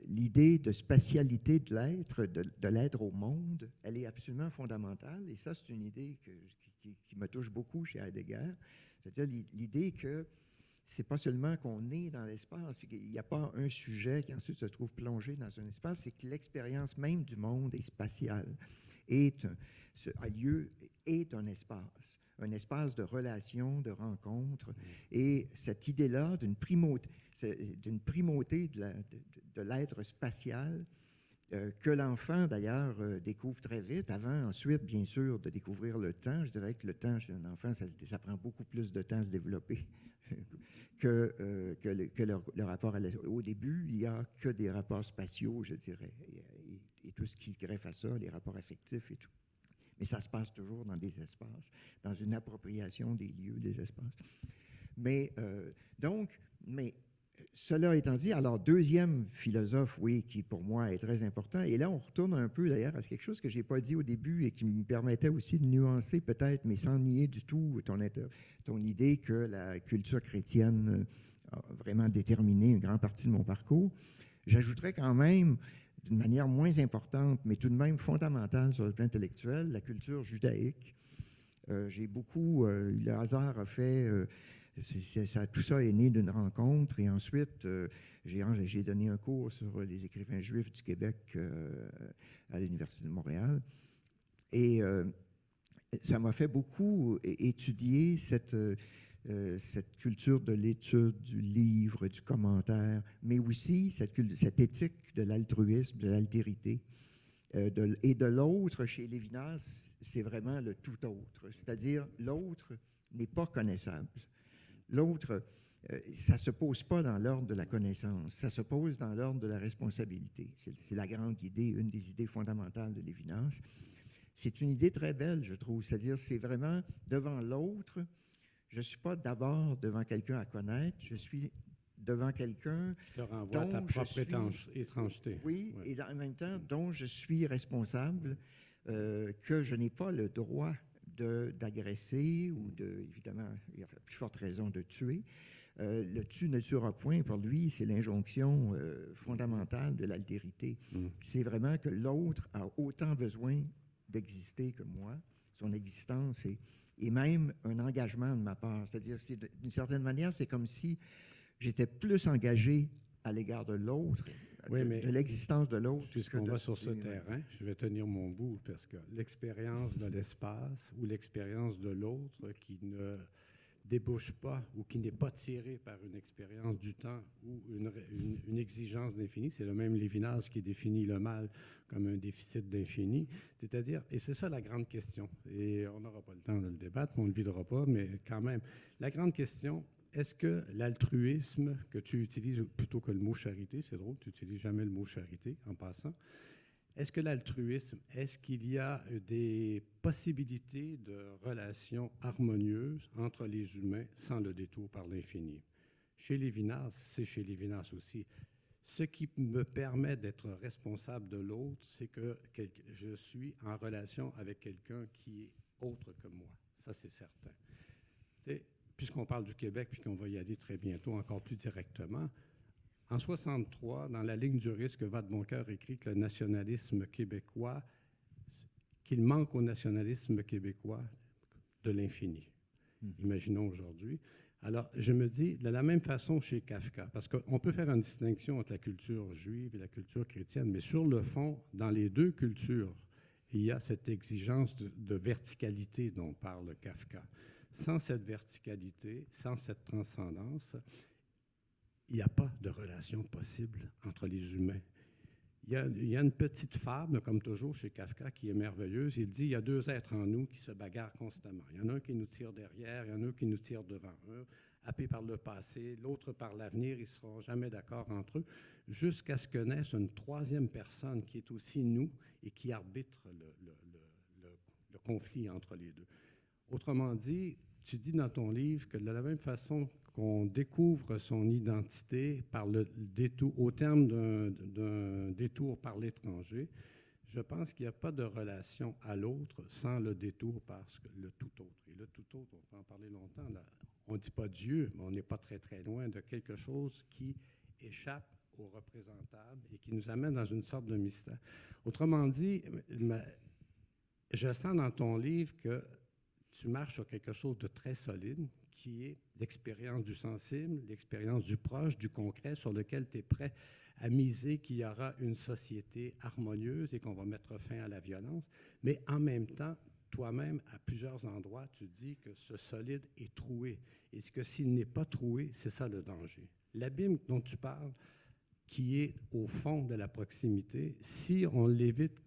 l'idée de spatialité de l'être au monde, elle est absolument fondamentale. Et ça, c'est une idée qui me touche beaucoup chez Heidegger. C'est-à-dire l'idée que c'est pas seulement qu'on est dans l'espace, il n'y a pas un sujet qui ensuite se trouve plongé dans un espace, c'est que l'expérience même du monde est spatiale, est un espace de relations, de rencontres, et cette idée-là d'une primauté de l'être spatial que l'enfant, d'ailleurs, découvre très vite, avant, ensuite, bien sûr, de découvrir le temps. Je dirais que le temps, chez un enfant, ça prend beaucoup plus de temps à se développer que le rapport au début, il n'y a que des rapports spatiaux, je dirais, et tout ce qui se greffe à ça, les rapports affectifs et tout. Mais ça se passe toujours dans des espaces, dans une appropriation des lieux, des espaces. Mais cela étant dit, alors deuxième philosophe, oui, qui pour moi est très important, et là on retourne un peu d'ailleurs à quelque chose que je n'ai pas dit au début et qui me permettait aussi de nuancer peut-être, mais sans nier du tout ton idée que la culture chrétienne a vraiment déterminé une grande partie de mon parcours. J'ajouterais quand même, d'une manière moins importante, mais tout de même fondamentale sur le plan intellectuel, la culture judaïque. J'ai beaucoup, le hasard a fait... tout ça est né d'une rencontre et ensuite j'ai donné un cours sur les écrivains juifs du Québec à l'Université de Montréal et ça m'a fait beaucoup étudier cette culture de l'étude, du livre, du commentaire, mais aussi cette éthique de l'altruisme, de l'altérité. Et de l'autre, chez Lévinas, c'est vraiment le tout autre, c'est-à-dire l'autre n'est pas connaissable. L'autre, ça ne se pose pas dans l'ordre de la connaissance, ça se pose dans l'ordre de la responsabilité. C'est la grande idée, une des idées fondamentales de Lévinas. C'est une idée très belle, je trouve. C'est-à-dire, c'est vraiment devant l'autre, je ne suis pas d'abord devant quelqu'un à connaître, je suis devant quelqu'un... Je te renvoie à ta propre étrangeté. Oui, ouais. Et en même temps, dont je suis responsable, que je n'ai pas le droit d'agresser ou évidemment, il y a plus forte raison de tuer. Le tu ne tuera point, pour lui, c'est l'injonction fondamentale de l'altérité. C'est vraiment que l'autre a autant besoin d'exister que moi, son existence et même un engagement de ma part. C'est-à-dire, d'une certaine manière, c'est comme si j'étais plus engagé à l'égard de l'autre, oui, de l'existence de l'autre. Puisqu'on va sur ce terrain, je vais tenir mon bout, parce que l'expérience de l'espace ou l'expérience de l'autre qui ne débouche pas ou qui n'est pas tiré par une expérience du temps ou une exigence d'infini. C'est le même Lévinas qui définit le mal comme un déficit d'infini. C'est-à-dire, et c'est ça la grande question, et on n'aura pas le temps de le débattre, on ne le videra pas, mais quand même, la grande question, est-ce que l'altruisme que tu utilises plutôt que le mot charité, c'est drôle, tu n'utilises jamais le mot charité en passant, est-ce que l'altruisme, est-ce qu'il y a des possibilités de relations harmonieuses entre les humains sans le détour par l'infini? Chez Lévinas, c'est chez Lévinas aussi. Ce qui me permet d'être responsable de l'autre, c'est que je suis en relation avec quelqu'un qui est autre que moi. Ça, c'est certain. Puisqu'on parle du Québec, puis qu'on va y aller très bientôt encore plus directement, en 1963, dans la ligne du risque, Vadeboncoeur écrit que le nationalisme québécois, qu'il manque au nationalisme québécois de l'infini. Imaginons aujourd'hui. Alors, je me dis, de la même façon chez Kafka, parce qu'on peut faire une distinction entre la culture juive et la culture chrétienne, mais sur le fond, dans les deux cultures, il y a cette exigence de verticalité dont parle Kafka. Sans cette verticalité, sans cette transcendance, il n'y a pas de relation possible entre les humains. Il y a une petite fable, comme toujours chez Kafka, qui est merveilleuse. Il dit, il y a deux êtres en nous qui se bagarrent constamment. Il y en a un qui nous tire derrière, il y en a un qui nous tire devant. Un happé par le passé, l'autre par l'avenir. Ils ne seront jamais d'accord entre eux, jusqu'à ce que naisse une troisième personne qui est aussi nous et qui arbitre le conflit entre les deux. Autrement dit, tu dis dans ton livre que de la même façon qu'on découvre son identité par le détour, au terme d'un détour par l'étranger, je pense qu'il n'y a pas de relation à l'autre sans le détour par le tout autre. Et le tout autre, on peut en parler longtemps, là, on ne dit pas Dieu, mais on n'est pas très, très loin de quelque chose qui échappe au représentable et qui nous amène dans une sorte de mystère. Autrement dit, je sens dans ton livre que tu marches sur quelque chose de très solide, qui est l'expérience du sensible, l'expérience du proche, du concret, sur lequel tu es prêt à miser qu'il y aura une société harmonieuse et qu'on va mettre fin à la violence. Mais en même temps, toi-même, à plusieurs endroits, tu dis que ce solide est troué. Et que s'il n'est pas troué, c'est ça le danger. L'abîme dont tu parles, qui est au fond de la proximité, si on évite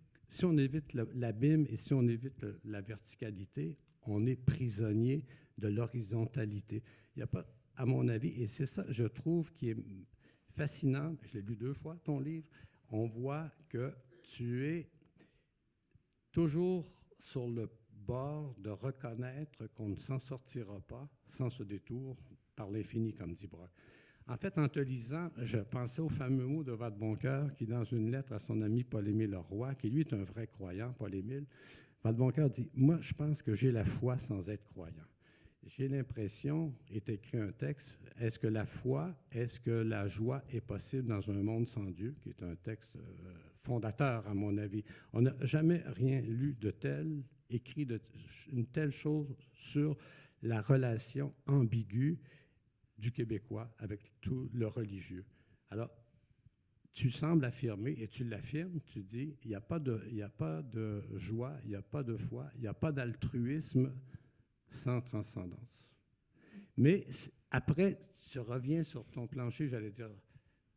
l'abîme et si on évite la verticalité, on est prisonnier de l'horizontalité. Il n'y a pas, à mon avis, et c'est ça, je trouve, qui est fascinant, je l'ai lu 2 fois, ton livre, on voit que tu es toujours sur le bord de reconnaître qu'on ne s'en sortira pas sans ce détour par l'infini, comme dit Brock. En fait, en te lisant, je pensais au fameux mot de Vadeboncoeur qui, dans une lettre à son ami Paul-Émile Leroy, qui lui est un vrai croyant, Paul-Émile, Vadeboncoeur dit « Moi, je pense que j'ai la foi sans être croyant. » J'ai l'impression, est écrit un texte, est-ce que la foi, est-ce que la joie est possible dans un monde sans Dieu, qui est un texte fondateur, à mon avis. On n'a jamais rien lu de tel, écrit une telle chose sur la relation ambiguë du Québécois avec tout le religieux. Alors, tu sembles affirmer, et tu l'affirmes, tu dis, il n'y a pas de joie, il n'y a pas de foi, il n'y a pas d'altruisme sans transcendance. Mais après, tu reviens sur ton plancher, j'allais dire,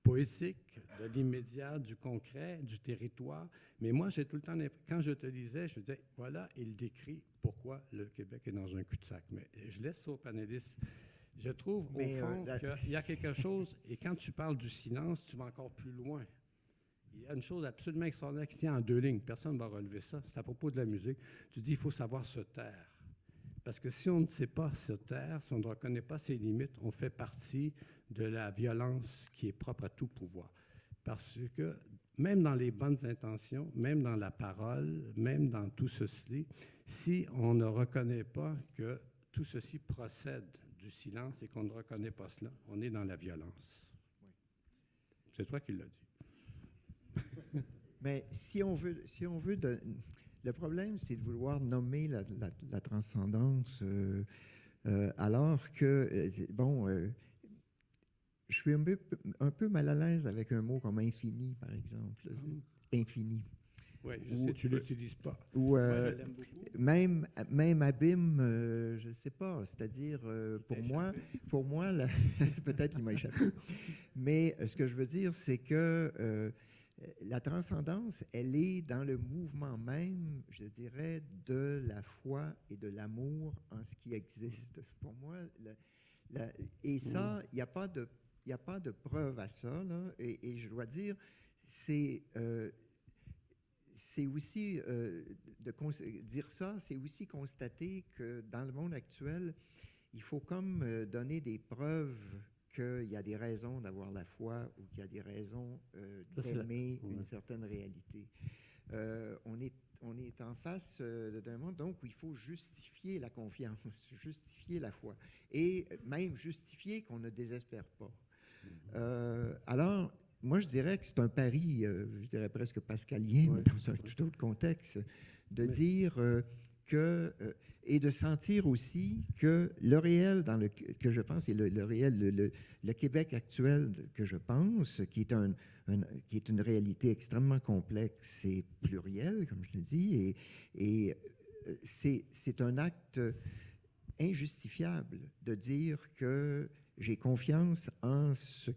poétique, de l'immédiat, du concret, du territoire. Mais moi, j'ai tout le temps, quand je te lisais, je disais, voilà, il décrit pourquoi le Québec est dans un cul-de-sac. Mais je laisse aux panélistes. Je trouve, au fond, qu'il y a quelque chose, et quand tu parles du silence, tu vas encore plus loin. Il y a une chose absolument extraordinaire qui tient en 2 lignes. Personne ne va relever ça. C'est à propos de la musique. Tu dis, il faut savoir se taire. Parce que si on ne sait pas se taire, si on ne reconnaît pas ses limites, on fait partie de la violence qui est propre à tout pouvoir. Parce que même dans les bonnes intentions, même dans la parole, même dans tout ceci, si on ne reconnaît pas que tout ceci procède du silence et qu'on ne reconnaît pas cela, on est dans la violence. Oui. C'est toi qui l'as dit. Mais si on veut le problème, c'est de vouloir nommer la transcendance alors que, je suis un peu mal à l'aise avec un mot comme infini, par exemple. Infini. Oui, je Ou- sais, tu ne l'utilises pas. Ou Moi, je l'aime beaucoup. même abîme, je ne sais pas. C'est-à-dire, pour moi peut-être qu'il m'a échappé. Mais ce que je veux dire, c'est que la transcendance, elle est dans le mouvement même, je dirais, de la foi et de l'amour en ce qui existe. Pour moi, et ça, il n'y a pas de, il n'y a pas de preuve à ça, là, et je dois dire, c'est aussi, dire ça, c'est aussi constater que dans le monde actuel, il faut comme donner des preuves qu'il y a des raisons d'avoir la foi ou qu'il y a des raisons d'aimer une certaine réalité. On est en face d'un monde donc où il faut justifier la confiance, justifier la foi et même justifier qu'on ne désespère pas. Alors, moi, je dirais que c'est un pari, je dirais presque pascalien, mais dans un tout autre contexte, de dire que, et de sentir aussi que le réel que je pense, et le réel, le Québec actuel que je pense, qui est une réalité extrêmement complexe et plurielle, comme je le dis, et c'est un acte injustifiable de dire que j'ai confiance en ce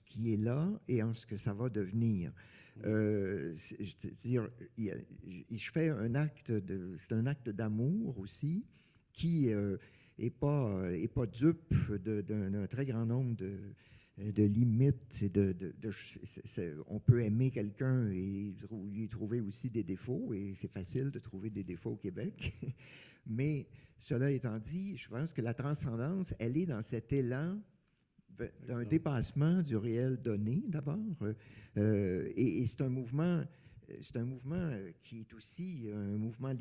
qui est là et en ce que ça va devenir. C'est-à-dire, je fais un acte c'est un acte d'amour aussi qui est pas dupe d'un très grand nombre de limites. On peut aimer quelqu'un et lui trouver aussi des défauts, et c'est facile de trouver des défauts au Québec. Mais cela étant dit, je pense que la transcendance, elle est dans cet élan d'un dépassement du réel donné, d'abord. Et c'est un mouvement qui est aussi un mouvement.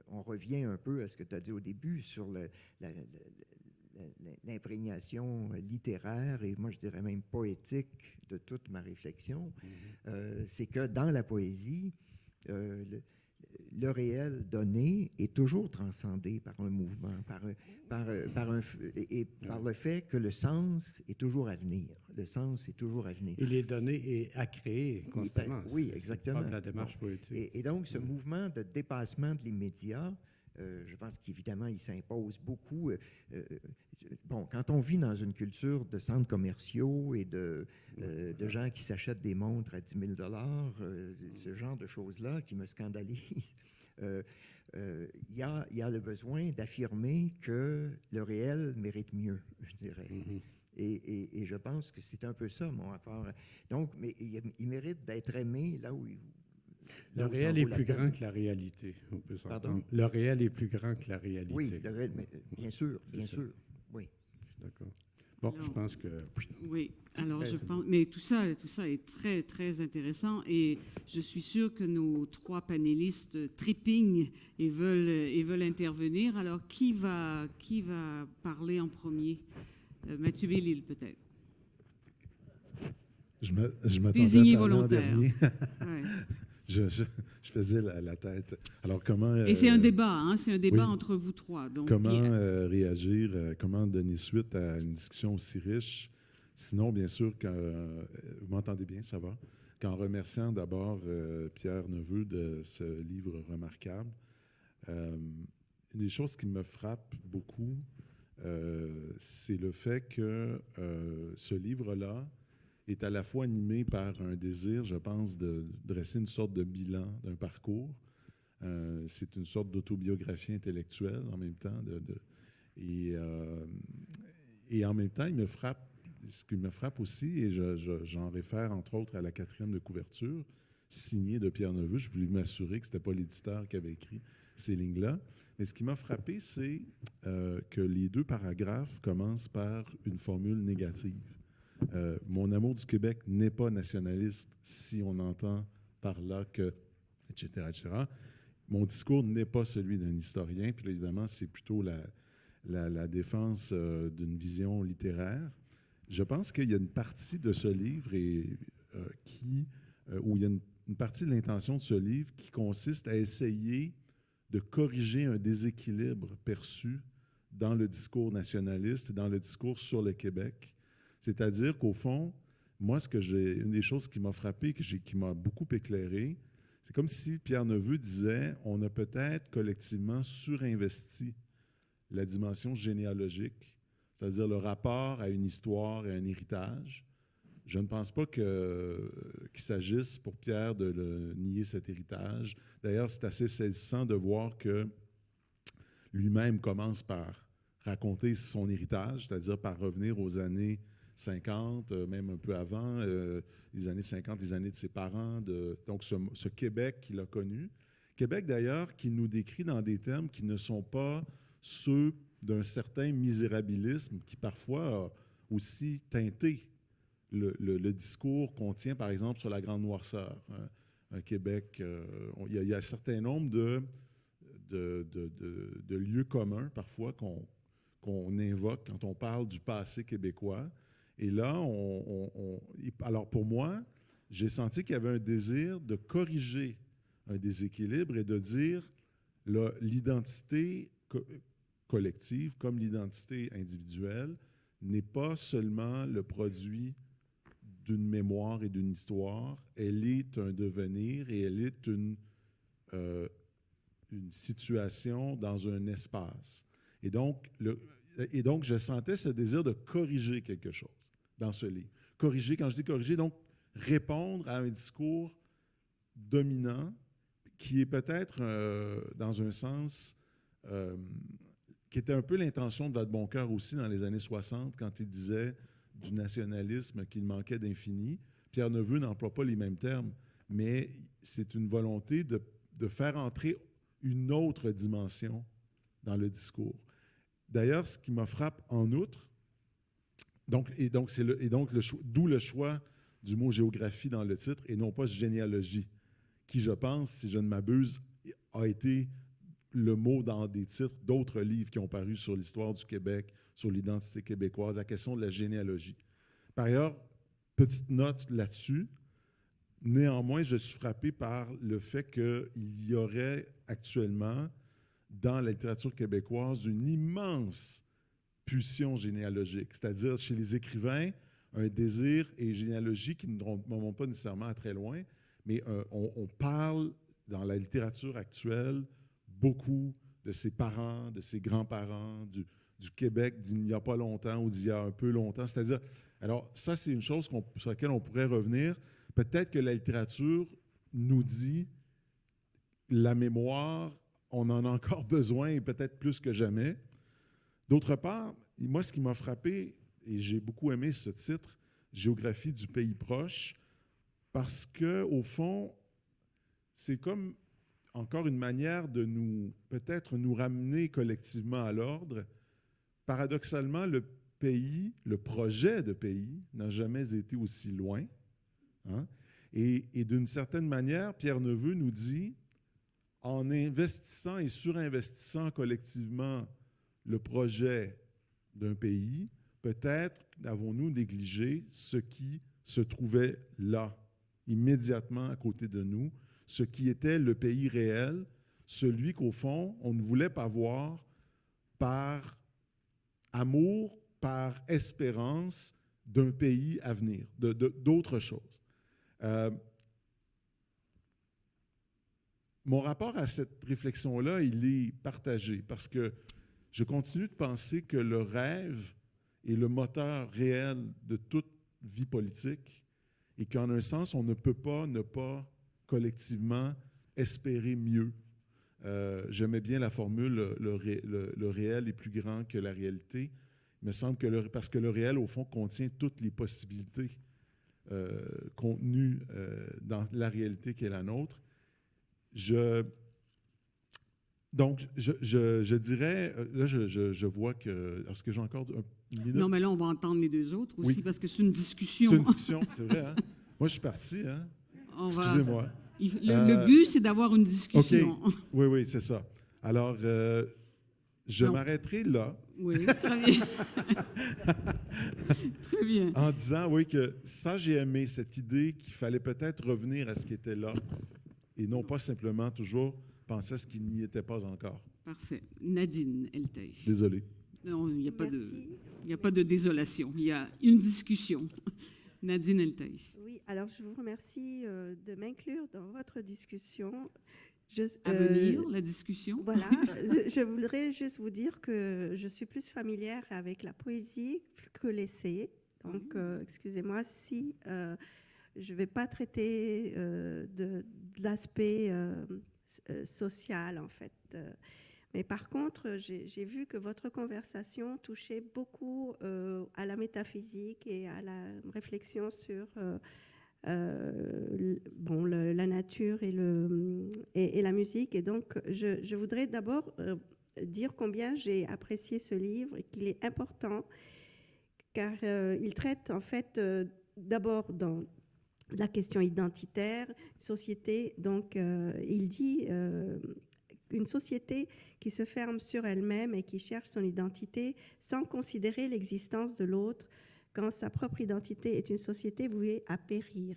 On revient un peu à ce que tu as dit au début sur l'imprégnation littéraire et moi je dirais même poétique de toute ma réflexion. C'est que dans la poésie, le réel donné est toujours transcendé par un mouvement, par le fait que le sens est toujours à venir. Le sens est toujours à venir. Il est donné et à créer constamment. Oui, exactement. C'est pas de la démarche poétique. Et donc, ce mouvement de dépassement de l'immédiat, je pense qu'évidemment, il s'impose beaucoup. Bon, quand on vit dans une culture de centres commerciaux et de gens qui s'achètent des montres à 10 000 ce genre de choses-là qui me scandalisent, il y a le besoin d'affirmer que le réel mérite mieux, je dirais. Et je pense que c'est un peu ça, mon rapport. Donc, mais il mérite d'être aimé là où il... Le réel est plus grand que la réalité. On peut s'entendre. Le réel est plus grand que la réalité. Oui, le réel, bien sûr, oui. D'accord. Bon, je pense que... Oui, alors je pense... Mais tout ça est très, très intéressant et je suis sûre que nos trois panélistes trépignent et veulent intervenir. Alors, qui va parler en premier? Mathieu Bellil, peut-être. Je m'attendais Désigné à parler en volontaire. dernier. Ouais. Je faisais la tête. Alors, comment... Et c'est un débat, hein? C'est un débat oui. entre vous trois. Donc, comment réagir, comment donner suite à une discussion aussi riche? Sinon, bien sûr, vous m'entendez bien, ça va? Qu'en remerciant d'abord Pierre Neveu de ce livre remarquable, une des choses qui me frappe beaucoup, c'est le fait que ce livre-là est à la fois animé par un désir, je pense, de dresser une sorte de bilan d'un parcours. C'est une sorte d'autobiographie intellectuelle en même temps. Et en même temps, ce qui me frappe aussi, et j'en réfère entre autres à la 4e de couverture, signée de Pierre Neveu. Je voulais m'assurer que ce n'était pas l'éditeur qui avait écrit ces lignes-là. Mais ce qui m'a frappé, c'est que les 2 paragraphes commencent par une formule négative. Mon amour du Québec n'est pas nationaliste si on entend par là que, etc., etc. Mon discours n'est pas celui d'un historien, puis là, évidemment, c'est plutôt la défense d'une vision littéraire. Je pense qu'il y a une partie de ce livre où il y a une partie de l'intention de ce livre qui consiste à essayer de corriger un déséquilibre perçu dans le discours nationaliste et dans le discours sur le Québec. C'est-à-dire qu'au fond, moi, une des choses qui m'a frappé, qui m'a beaucoup éclairé, C'est comme si Pierre Neveu disait on a peut-être collectivement surinvesti la dimension généalogique, c'est-à-dire le rapport à une histoire et à un héritage. Je ne pense pas qu'il s'agisse pour Pierre de nier cet héritage. D'ailleurs, c'est assez saisissant de voir que lui-même commence par raconter son héritage, c'est-à-dire par revenir aux années 50, même un peu avant, les années 50, les années de ses parents, donc ce Québec qu'il a connu. Québec, d'ailleurs, qui nous décrit dans des termes qui ne sont pas ceux d'un certain misérabilisme qui parfois a aussi teinté le discours qu'on tient, par exemple, sur la Grande Noirceur. Un Québec, il y a un certain nombre de lieux communs, parfois, qu'on invoque quand on parle du passé québécois. Et là, alors pour moi, j'ai senti qu'il y avait un désir de corriger un déséquilibre et de dire l'identité collective comme l'identité individuelle n'est pas seulement le produit d'une mémoire et d'une histoire, elle est un devenir et elle est une situation dans un espace. Et donc, je sentais ce désir de corriger quelque chose dans ce livre. Corriger, quand je dis corriger, donc répondre à un discours dominant qui est peut-être, dans un sens, qui était un peu l'intention de Vadeboncoeur aussi dans les années 60, quand il disait du nationalisme qu'il manquait d'infini. Pierre Neveu n'emploie pas les mêmes termes, mais c'est une volonté de faire entrer une autre dimension dans le discours. D'ailleurs, ce qui me frappe en outre, d'où le choix du mot géographie dans le titre et non pas généalogie, qui, je pense, si je ne m'abuse, a été le mot dans des titres d'autres livres qui ont paru sur l'histoire du Québec, sur l'identité québécoise, la question de la généalogie. Par ailleurs, petite note là-dessus, néanmoins, je suis frappé par le fait qu'il y aurait actuellement, dans la littérature québécoise, une immense pulsion généalogique, c'est-à-dire chez les écrivains, un désir et généalogie qui ne remontent pas nécessairement à très loin, mais on parle dans la littérature actuelle beaucoup de ses parents, de ses grands-parents, du Québec d'il n'y a pas longtemps ou d'il y a un peu longtemps. C'est-à-dire, alors ça, c'est une chose sur laquelle on pourrait revenir. Peut-être que la littérature nous dit la mémoire, on en a encore besoin et peut-être plus que jamais. D'autre part, moi, ce qui m'a frappé, et j'ai beaucoup aimé ce titre, Géographie du pays proche, parce qu'au fond, c'est comme encore une manière de peut-être nous ramener collectivement à l'ordre. Paradoxalement, le projet de pays n'a jamais été aussi loin. Hein? Et d'une certaine manière, Pierre Neveu nous dit, en investissant et surinvestissant collectivement le projet d'un pays, peut-être avons-nous négligé ce qui se trouvait là, immédiatement à côté de nous, ce qui était le pays réel, celui qu'au fond, on ne voulait pas voir par amour, par espérance d'un pays à venir, d'autres choses. Mon rapport à cette réflexion-là, il est partagé parce que je continue de penser que le rêve est le moteur réel de toute vie politique et qu'en un sens, on ne peut pas ne pas collectivement espérer mieux. J'aimais bien la formule le réel est plus grand que la réalité. Il me semble que parce que le réel, au fond, contient toutes les possibilités contenues dans la réalité qui est la nôtre. Donc, je dirais, là, je vois que, est-ce que j'ai encore une minute? Non, mais là, on va entendre les deux autres aussi, Oui. parce que c'est une discussion. C'est une discussion, c'est vrai, hein? Moi, je suis parti, hein? Excusez-moi. Le but, c'est d'avoir une discussion. OK. Oui, c'est ça. Alors, je m'arrêterai là. Oui, très bien. Très bien. En disant, oui, que ça, j'ai aimé cette idée qu'il fallait peut-être revenir à ce qui était là et non pas simplement toujours penser à ce qui n'y était pas encore. Parfait. Nadine Eltaïf. Désolé. Non, il n'y a pas de désolation. Il y a une discussion. Nadine Eltaïf. Oui, alors je vous remercie de m'inclure dans votre discussion. À venir, la discussion. Voilà, je voudrais juste vous dire que je suis plus familière avec la poésie que l'essai. Donc, excusez-moi si je ne vais pas traiter de l'aspect social, en fait. Mais par contre, j'ai vu que votre conversation touchait beaucoup à la métaphysique et à la réflexion sur la nature et la musique. Et donc, je voudrais d'abord dire combien j'ai apprécié ce livre et qu'il est important, car il traite en fait d'abord dans la question identitaire, société. Donc, il dit une société qui se ferme sur elle-même et qui cherche son identité sans considérer l'existence de l'autre, quand sa propre identité est une société vouée à périr.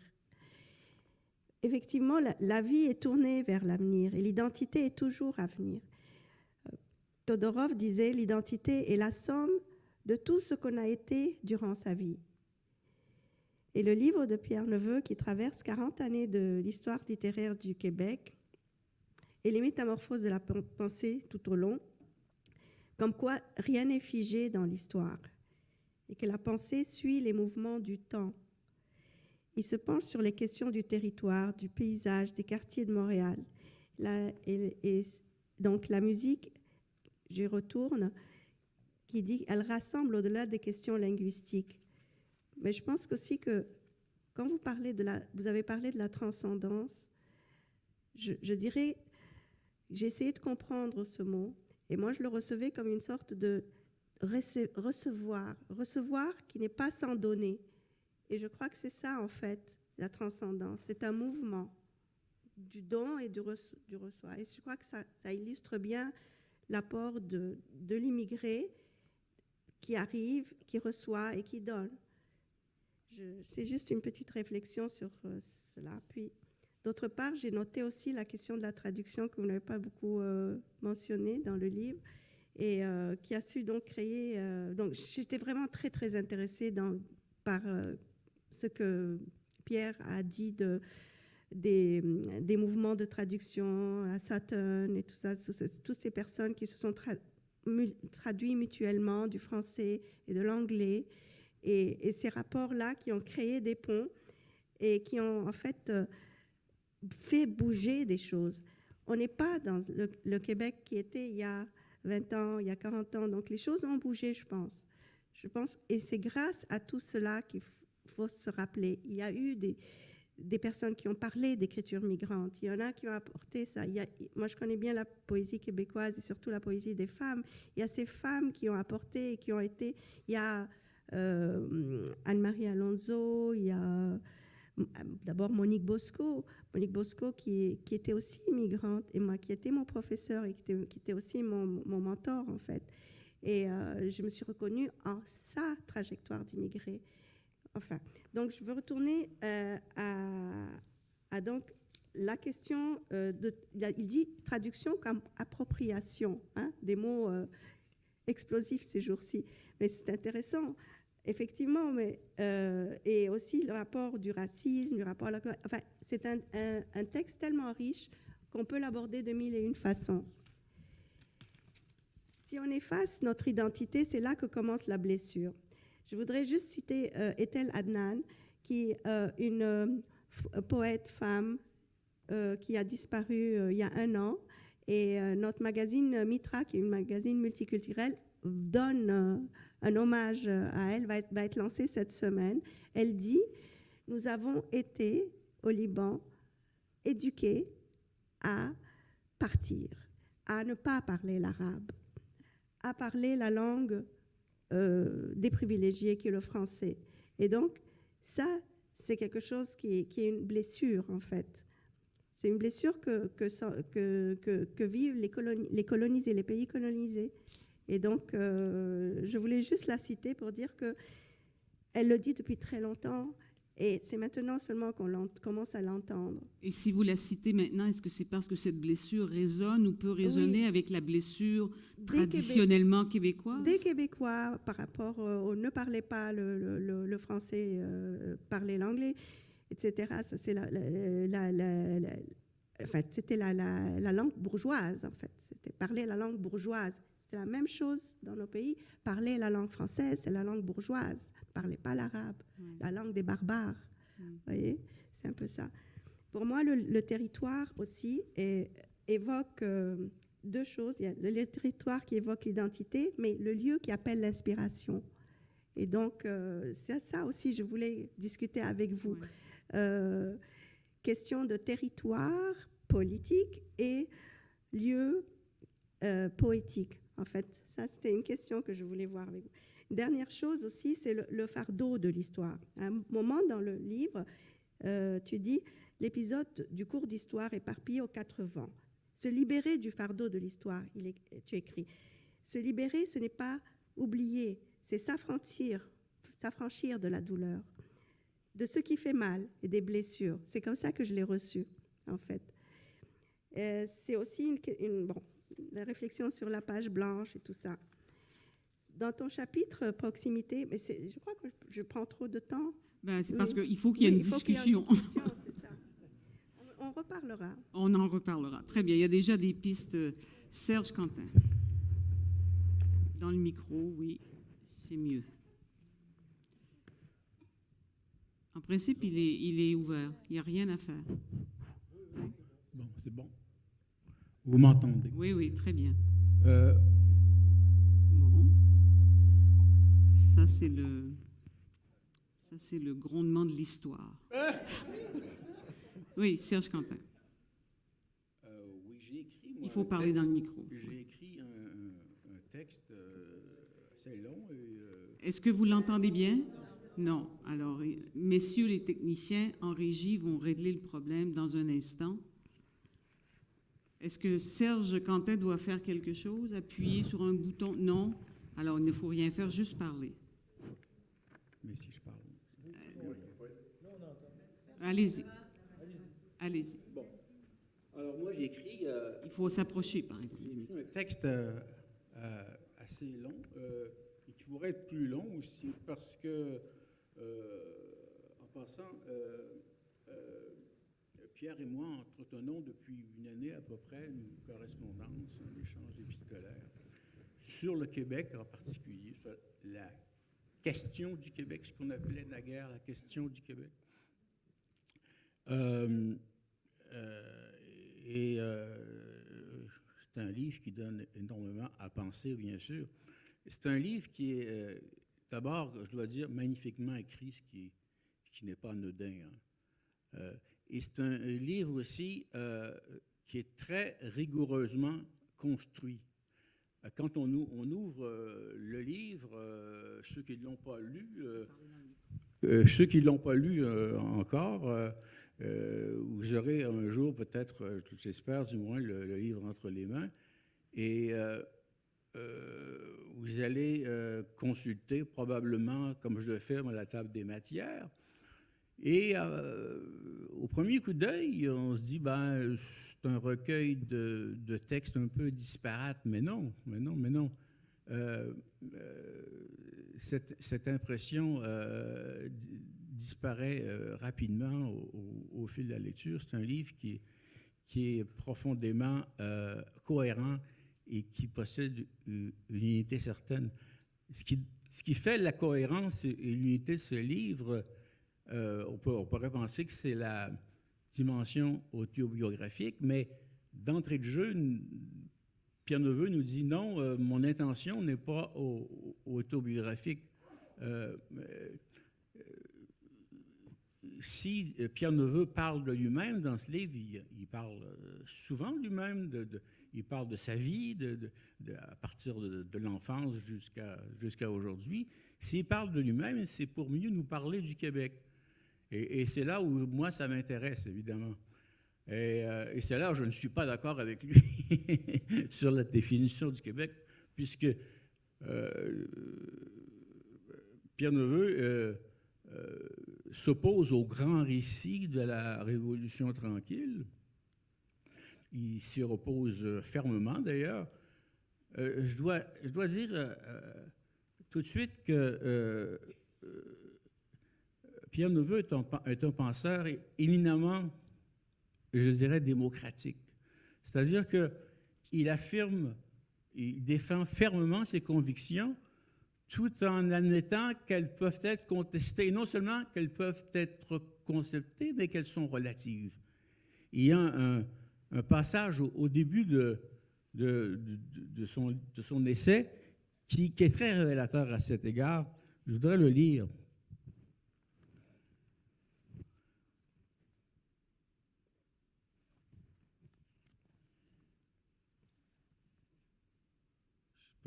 Effectivement, la vie est tournée vers l'avenir et l'identité est toujours à venir. Todorov disait « L'identité est la somme de tout ce qu'on a été durant sa vie ». Et le livre de Pierre Neveu, qui traverse 40 années de l'histoire littéraire du Québec et les métamorphoses de la pensée tout au long, comme quoi rien n'est figé dans l'histoire et que la pensée suit les mouvements du temps. Il se penche sur les questions du territoire, du paysage, des quartiers de Montréal. Donc la musique, j'y retourne, qui dit qu'elle rassemble au-delà des questions linguistiques. Mais je pense aussi que quand vous avez parlé de la transcendance, je dirais, j'ai essayé de comprendre ce mot, et moi je le recevais comme une sorte de recevoir qui n'est pas sans donner. Et je crois que c'est ça, en fait, la transcendance. C'est un mouvement du don et du reçoit. Et je crois que ça illustre bien l'apport de l'immigré qui arrive, qui reçoit et qui donne. C'est juste une petite réflexion sur cela. Puis, d'autre part, j'ai noté aussi la question de la traduction que vous n'avez pas beaucoup mentionnée dans le livre, et qui a su donc créer... donc, j'étais vraiment très, très intéressée par ce que Pierre a dit des mouvements de traduction à Sutton et tout ça, toutes ces personnes qui se sont traduites mutuellement du français et de l'anglais, et ces rapports-là qui ont créé des ponts et qui ont en fait fait bouger des choses. On n'est pas dans le Québec qui était il y a 20 ans, il y a 40 ans. Donc, les choses ont bougé, je pense. Et c'est grâce à tout cela qu'il faut se rappeler. Il y a eu des personnes qui ont parlé d'écriture migrante. Il y en a qui ont apporté ça. Moi, je connais bien la poésie québécoise et surtout la poésie des femmes. Il y a ces femmes qui ont apporté et qui ont été... Il y a Anne-Marie Alonso, il y a d'abord Monique Bosco qui était aussi immigrante, et moi qui était mon professeur et qui était aussi mon mentor en fait. Et je me suis reconnue en sa trajectoire d'immigré. Enfin, donc je veux retourner à donc la question il dit traduction comme appropriation, hein, des mots explosifs ces jours-ci. Mais c'est intéressant. Effectivement, mais, et aussi le rapport du racisme, enfin, c'est un texte tellement riche qu'on peut l'aborder de mille et une façons. Si on efface notre identité, c'est là que commence la blessure. Je voudrais juste citer Ethel Adnan, qui est une poète femme qui a disparu il y a 1 an. Et notre magazine Mitra, qui est un magazine multiculturel, donne un hommage à elle, va être lancé cette semaine. Elle dit « Nous avons été, au Liban, éduqués à partir, à ne pas parler l'arabe, à parler la langue des privilégiés, qui est le français. » Et donc, ça, c'est quelque chose qui est une blessure, en fait. C'est une blessure que vivent les colonisés, les pays colonisés. Et donc, je voulais juste la citer pour dire qu'elle le dit depuis très longtemps, et c'est maintenant seulement qu'on commence à l'entendre. Et si vous la citez maintenant, est-ce que c'est parce que cette blessure résonne ou peut résonner avec la blessure traditionnellement québécoise? Des Québécois, par rapport au ne parlez pas le français, parlez l'anglais. etc. Ça, c'est c'était la langue bourgeoise, en fait. C'était parler la langue bourgeoise. C'était la même chose dans nos pays. Parler la langue française, c'est la langue bourgeoise. Ne parlez pas l'arabe, la langue des barbares. Vous voyez, c'est un peu ça. Pour moi, le territoire aussi évoque deux choses. Il y a le territoire qui évoque l'identité, mais le lieu qui appelle l'inspiration. Et donc, c'est ça aussi je voulais discuter avec vous. Question de territoire politique et lieu poétique. En fait, ça, c'était une question que je voulais voir avec vous. Dernière chose aussi, c'est le fardeau de l'histoire. À un moment dans le livre, tu dis « L'épisode du cours d'histoire éparpillé aux 4 vents. Se libérer du fardeau de l'histoire, tu écris. Se libérer, ce n'est pas oublier, c'est s'affranchir de la douleur, de ce qui fait mal et des blessures. » C'est comme ça que je l'ai reçu, en fait. C'est aussi la réflexion sur la page blanche et tout ça. Dans ton chapitre proximité, mais je crois que je prends trop de temps. C'est parce qu'il faut qu'il y ait une discussion. C'est ça. On reparlera. On en reparlera. Très bien. Il y a déjà des pistes. Serge Quentin. Dans le micro, oui, c'est mieux. En principe, il est ouvert. Il n'y a rien à faire. Bon, c'est bon. Vous m'entendez? Oui, oui, très bien. Euh, Bon. Ça, c'est le grondement de l'histoire. Oui, Serge Quentin. oui, j'ai écrit. Moi, Il faut parler dans le micro. J'ai écrit un texte assez long. Est-ce que vous l'entendez bien? Non. Alors, messieurs les techniciens en régie vont régler le problème dans un instant. Est-ce que Serge Quentin doit faire quelque chose? Appuyer sur un bouton? Non. Alors, il ne faut rien faire, juste parler. Mais si je parle. Allez-y. Allez-y. Bon. Alors, moi, j'ai écrit. Il faut s'approcher, par exemple. Un texte assez long et qui pourrait être plus long aussi parce que, en passant, Pierre et moi entretenons depuis une année à peu près une correspondance, un échange épistolaire sur le Québec en particulier, sur la question du Québec, ce qu'on appelait naguère la question du Québec. C'est un livre qui donne énormément à penser, bien sûr. C'est un livre qui est, d'abord, je dois dire, magnifiquement écrit, ce qui n'est pas anodin. Hein. Et c'est un livre aussi qui est très rigoureusement construit. Quand on ouvre le livre, ceux qui ne l'ont pas lu, encore, vous aurez un jour peut-être, j'espère du moins, le livre entre les mains, et vous allez consulter probablement, comme je le fais à la table des matières, et au premier coup d'œil, on se dit, c'est un recueil de textes un peu disparates, mais non. Cette impression disparaît rapidement au fil de la lecture. C'est un livre qui est profondément cohérent et qui possède une unité certaine. Ce qui fait la cohérence et l'unité de ce livre, on pourrait penser que c'est la dimension autobiographique, mais d'entrée de jeu, Pierre Neveu nous dit non, mon intention n'est pas autobiographique. Si Pierre Neveu parle de lui-même dans ce livre, il parle souvent de lui-même, il parle de sa vie, à partir de l'enfance jusqu'à aujourd'hui. S'il parle de lui-même, c'est pour mieux nous parler du Québec. Et c'est là où moi, ça m'intéresse, évidemment. Et c'est là où je ne suis pas d'accord avec lui sur la définition du Québec, puisque Pierre Neveu s'oppose au grand récit de la Révolution tranquille. Il s'y oppose fermement, d'ailleurs. Je dois dire tout de suite que Pierre Neveu est un penseur éminemment, je dirais, démocratique. C'est-à-dire qu'il affirme, il défend fermement ses convictions tout en admettant qu'elles peuvent être contestées. Et non seulement qu'elles peuvent être conceptées, mais qu'elles sont relatives. Il y a un passage au début de son essai qui est très révélateur à cet égard. Je voudrais le lire.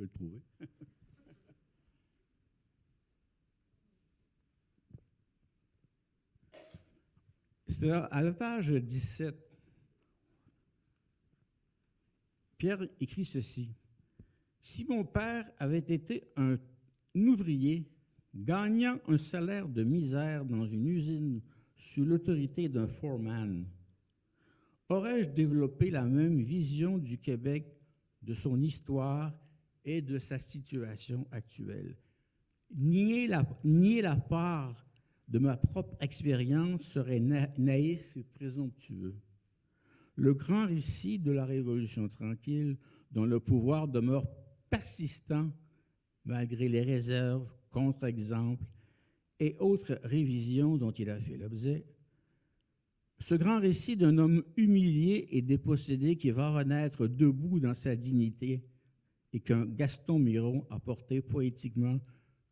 Je peux le trouver. C'est à la page 17. Pierre écrit ceci. « Si mon père avait été un ouvrier gagnant un salaire de misère dans une usine sous l'autorité d'un foreman, aurais-je développé la même vision du Québec, de son histoire et de sa situation actuelle? Nier la part de ma propre expérience serait naïf et présomptueux. Le grand récit de la Révolution tranquille, dont le pouvoir demeure persistant malgré les réserves, contre-exemples et autres révisions dont il a fait l'objet, ce grand récit d'un homme humilié et dépossédé qui va renaître debout dans sa dignité et qu'un Gaston Miron a porté poétiquement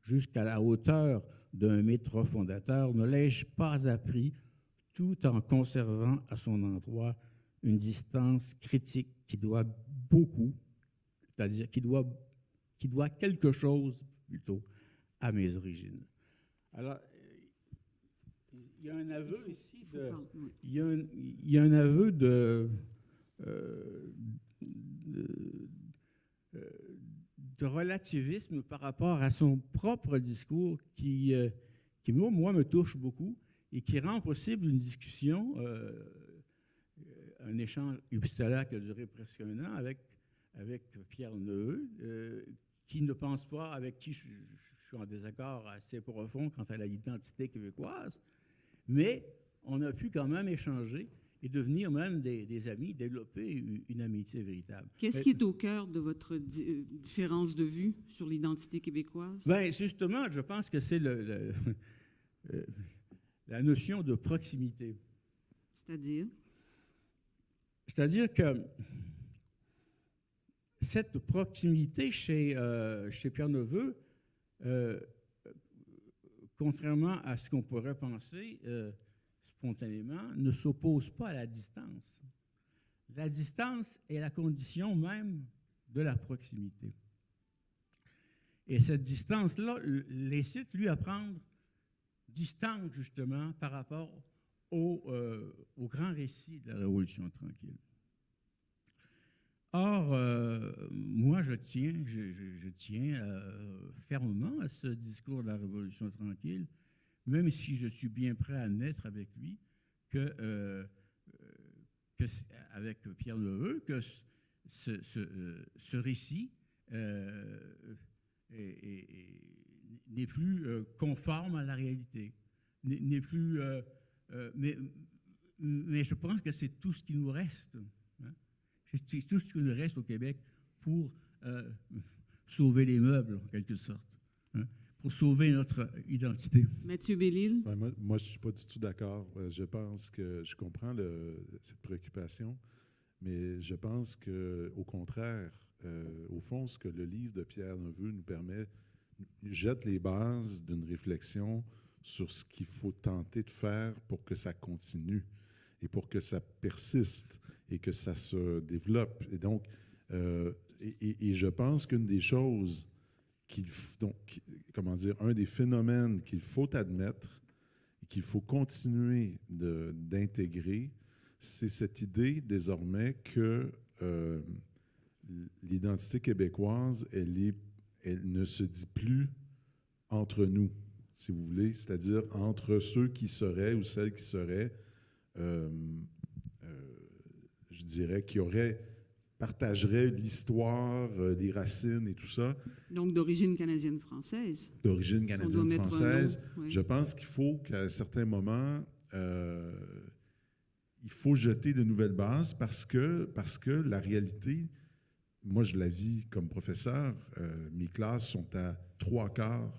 jusqu'à la hauteur d'un mythe fondateur, ne l'ai-je pas appris tout en conservant à son endroit une distance critique qui doit beaucoup, c'est-à-dire qui doit quelque chose plutôt à mes origines. Alors, il y a un aveu ici il y a un aveu de relativisme par rapport à son propre discours qui moi, me touche beaucoup et qui rend possible une discussion, un échange épistolaire qui a duré presque 1 an avec Pierre Neveu, qui ne pense pas, avec qui je suis en désaccord assez profond quant à l'identité québécoise, mais on a pu quand même échanger et devenir même des amis, développer une amitié véritable. Qu'est-ce qui est au cœur de votre différence de vue sur l'identité québécoise? Bien, justement, je pense que c'est la notion de proximité. C'est-à-dire? C'est-à-dire que cette proximité chez Pierre Neveu, contrairement à ce qu'on pourrait penser spontanément, ne s'oppose pas à la distance. La distance est la condition même de la proximité. Et cette distance-là l'incite, lui, à prendre distance, justement, par rapport au grand récit de la Révolution tranquille. Or, moi, je tiens fermement à ce discours de la Révolution tranquille, même si je suis bien prêt à admettre avec lui avec Pierre Neveu, que ce récit n'est plus conforme à la réalité, n'est plus... mais je pense que c'est tout ce qui nous reste. Hein? C'est tout ce qui nous reste au Québec pour sauver les meubles, en quelque sorte, hein? Pour sauver notre identité. Mathieu Bellil? Ouais, moi, je ne suis pas du tout d'accord. Je pense que je comprends cette préoccupation, mais je pense qu'au contraire, au fond, ce que le livre de Pierre Neveu nous permet, jette les bases d'une réflexion sur ce qu'il faut tenter de faire pour que ça continue et pour que ça persiste et que ça se développe. Et donc, et je pense qu'une des choses un des phénomènes qu'il faut admettre et qu'il faut continuer d'intégrer, c'est cette idée désormais que l'identité québécoise, elle ne se dit plus entre nous, si vous voulez, c'est-à-dire entre ceux qui seraient ou celles qui seraient, je dirais, qui auraient partagerait l'histoire, les racines et tout ça, Donc d'origine canadienne-française. d'origine On doit mettre canadienne-française. un nom, oui. Je pense qu'il faut qu'à un certain moment, il faut jeter de nouvelles bases parce que la réalité, moi je la vis comme professeur, mes classes sont à 3/4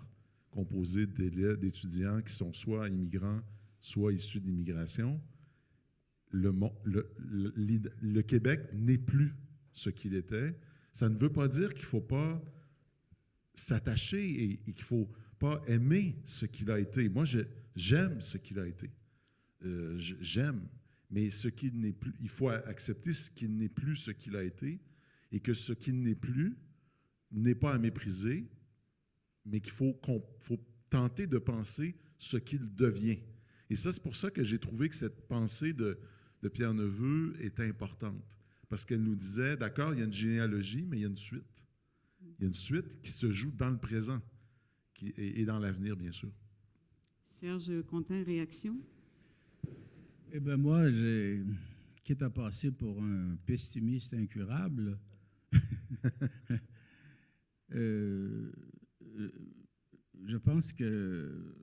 composées d'étudiants qui sont soit immigrants, soit issus de l'immigration. Le Québec n'est plus ce qu'il était. Ça ne veut pas dire qu'il ne faut pas s'attacher et qu'il ne faut pas aimer ce qu'il a été. Moi, j'aime ce qu'il a été. J'aime. Mais ce qu'il n'est plus, il faut accepter ce qu'il n'est plus ce qu'il a été et que ce qu'il n'est plus n'est pas à mépriser, mais qu'il faut tenter de penser ce qu'il devient. Et ça, c'est pour ça que j'ai trouvé que cette pensée de Pierre Neveu était importante. Parce qu'elle nous disait, d'accord, il y a une généalogie, mais il y a une suite. Il y a une suite qui se joue dans le présent et dans l'avenir, bien sûr. Serge Contin, réaction? Eh bien, moi, quitte à passer pour un pessimiste incurable, je pense que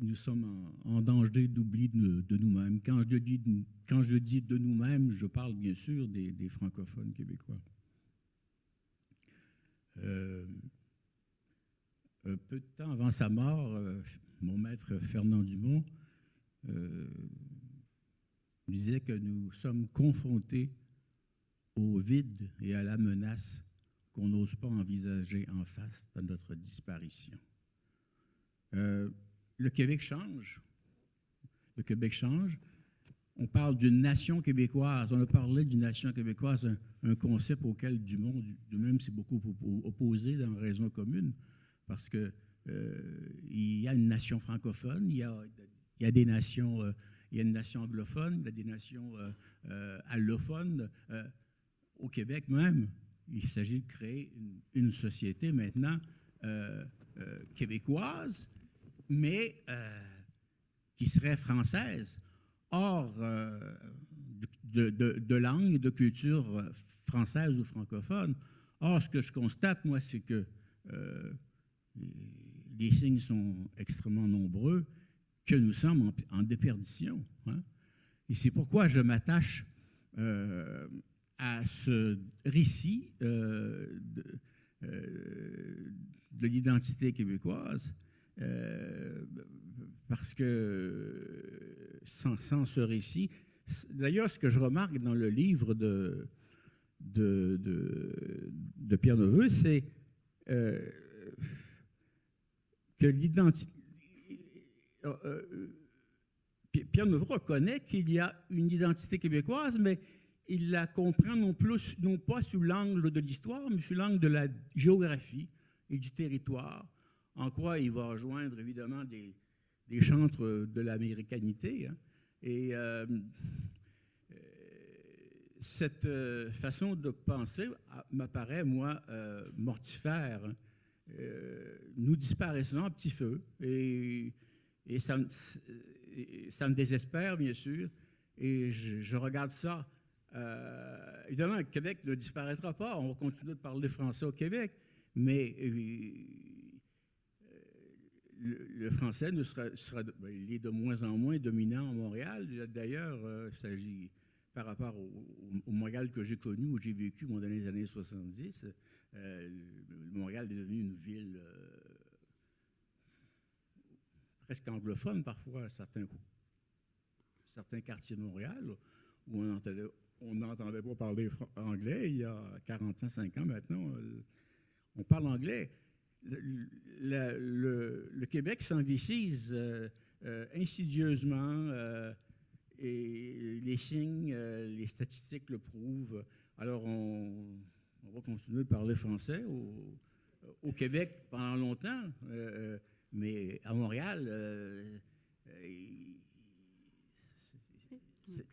nous sommes en danger d'oubli de nous-mêmes. Quand je dis de nous-mêmes, je parle bien sûr des francophones québécois. Un peu de temps avant sa mort, mon maître Fernand Dumont disait que nous sommes confrontés au vide et à la menace qu'on n'ose pas envisager en face de notre disparition. Le Québec change. Le Québec change. On parle d'une nation québécoise. On a parlé d'une nation québécoise, un concept auquel Dumont lui-même s'est beaucoup opposé dans Raison commune, parce que il y a une nation francophone, il y a des nations, il y a une nation anglophone, il y a des nations allophones. Au Québec même, il s'agit de créer une société maintenant québécoise, mais qui serait française, hors de langue et de culture française ou francophone. Or, ce que je constate, moi, c'est que les signes sont extrêmement nombreux, que nous sommes en déperdition. Hein? Et c'est pourquoi je m'attache à ce récit de l'identité québécoise, parce que sans ce récit, d'ailleurs, ce que je remarque dans le livre de Pierre Neveu, c'est que l'identité... Pierre Neveu reconnaît qu'il y a une identité québécoise, mais il la comprend non pas sous l'angle de l'histoire, mais sous l'angle de la géographie et du territoire, en quoi il va rejoindre évidemment des chantres de l'américanité. Hein. Et cette façon de penser m'apparaît, moi, mortifère. Nous disparaissons à petit feu et ça me désespère, bien sûr. Et je regarde ça. Évidemment, le Québec ne disparaîtra pas. On va continuer de parler français au Québec, mais le français il est de moins en moins dominant à Montréal. D'ailleurs, il s'agit, par rapport au Montréal que j'ai connu, où j'ai vécu dans les années 70, Montréal est devenu une ville presque anglophone parfois, certains quartiers de Montréal, où on n'entendait pas parler anglais il y a 40 ans, 5 ans maintenant. On parle anglais. Le Québec s'anglicise insidieusement et les signes, les statistiques le prouvent. Alors, on va continuer de parler français au Québec pendant longtemps, mais à Montréal,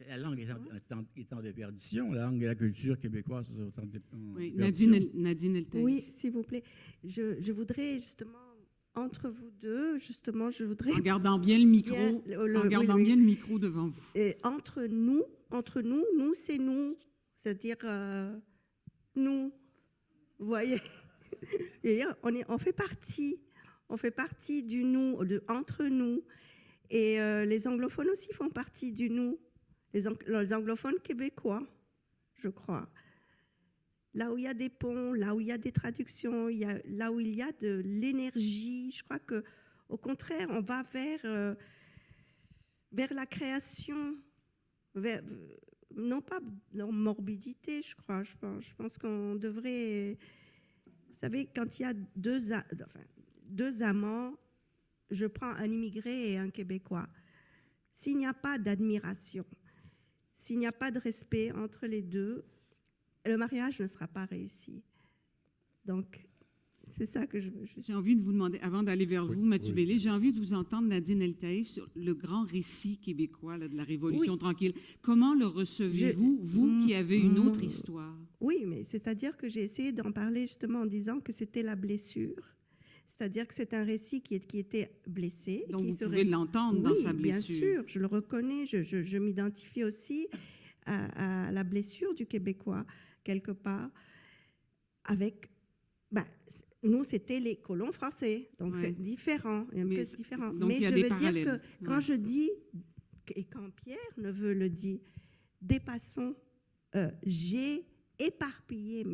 la langue est en déperdition, la langue et la culture québécoise sont en déperdition. Oui, Nadine Eltaï. Oui, s'il vous plaît. Je voudrais justement, entre vous deux, En gardant bien le micro, bien le micro devant vous. Entre nous, entre nous, nous, c'est nous. C'est-à-dire, nous, vous voyez, et on fait partie du nous, entre nous. Et les anglophones aussi font partie du nous, les anglophones québécois, je crois. Là où il y a des ponts, là où il y a des traductions, là où il y a de l'énergie, je crois qu'au contraire, on va vers la création, non pas dans morbidité, je crois. Je pense qu'on devrait... Vous savez, quand il y a deux amants, je prends un immigré et un Québécois. S'il n'y a pas d'admiration, s'il n'y a pas de respect entre les deux, le mariage ne sera pas réussi. Donc, c'est ça que je veux. J'ai envie de vous demander, avant d'aller vers vous, Mathieu Bellé, j'ai envie de vous entendre, Nadine El-Taïf, sur le grand récit québécois là, de la Révolution tranquille. Comment le recevez-vous, vous qui avez une autre histoire? Oui, mais c'est-à-dire que j'ai essayé d'en parler justement en disant que c'était la blessure. C'est-à-dire que c'est un récit qui était blessé. Donc, vous pouvez l'entendre dans sa blessure. Bien sûr, je le reconnais, je m'identifie aussi à la blessure du Québécois, quelque part, avec... nous, c'était les colons français, donc c'est différent, c'est différent. Mais je veux dire que quand je dis, et quand Pierre Neveu le dit, dépassons, j'ai éparpillé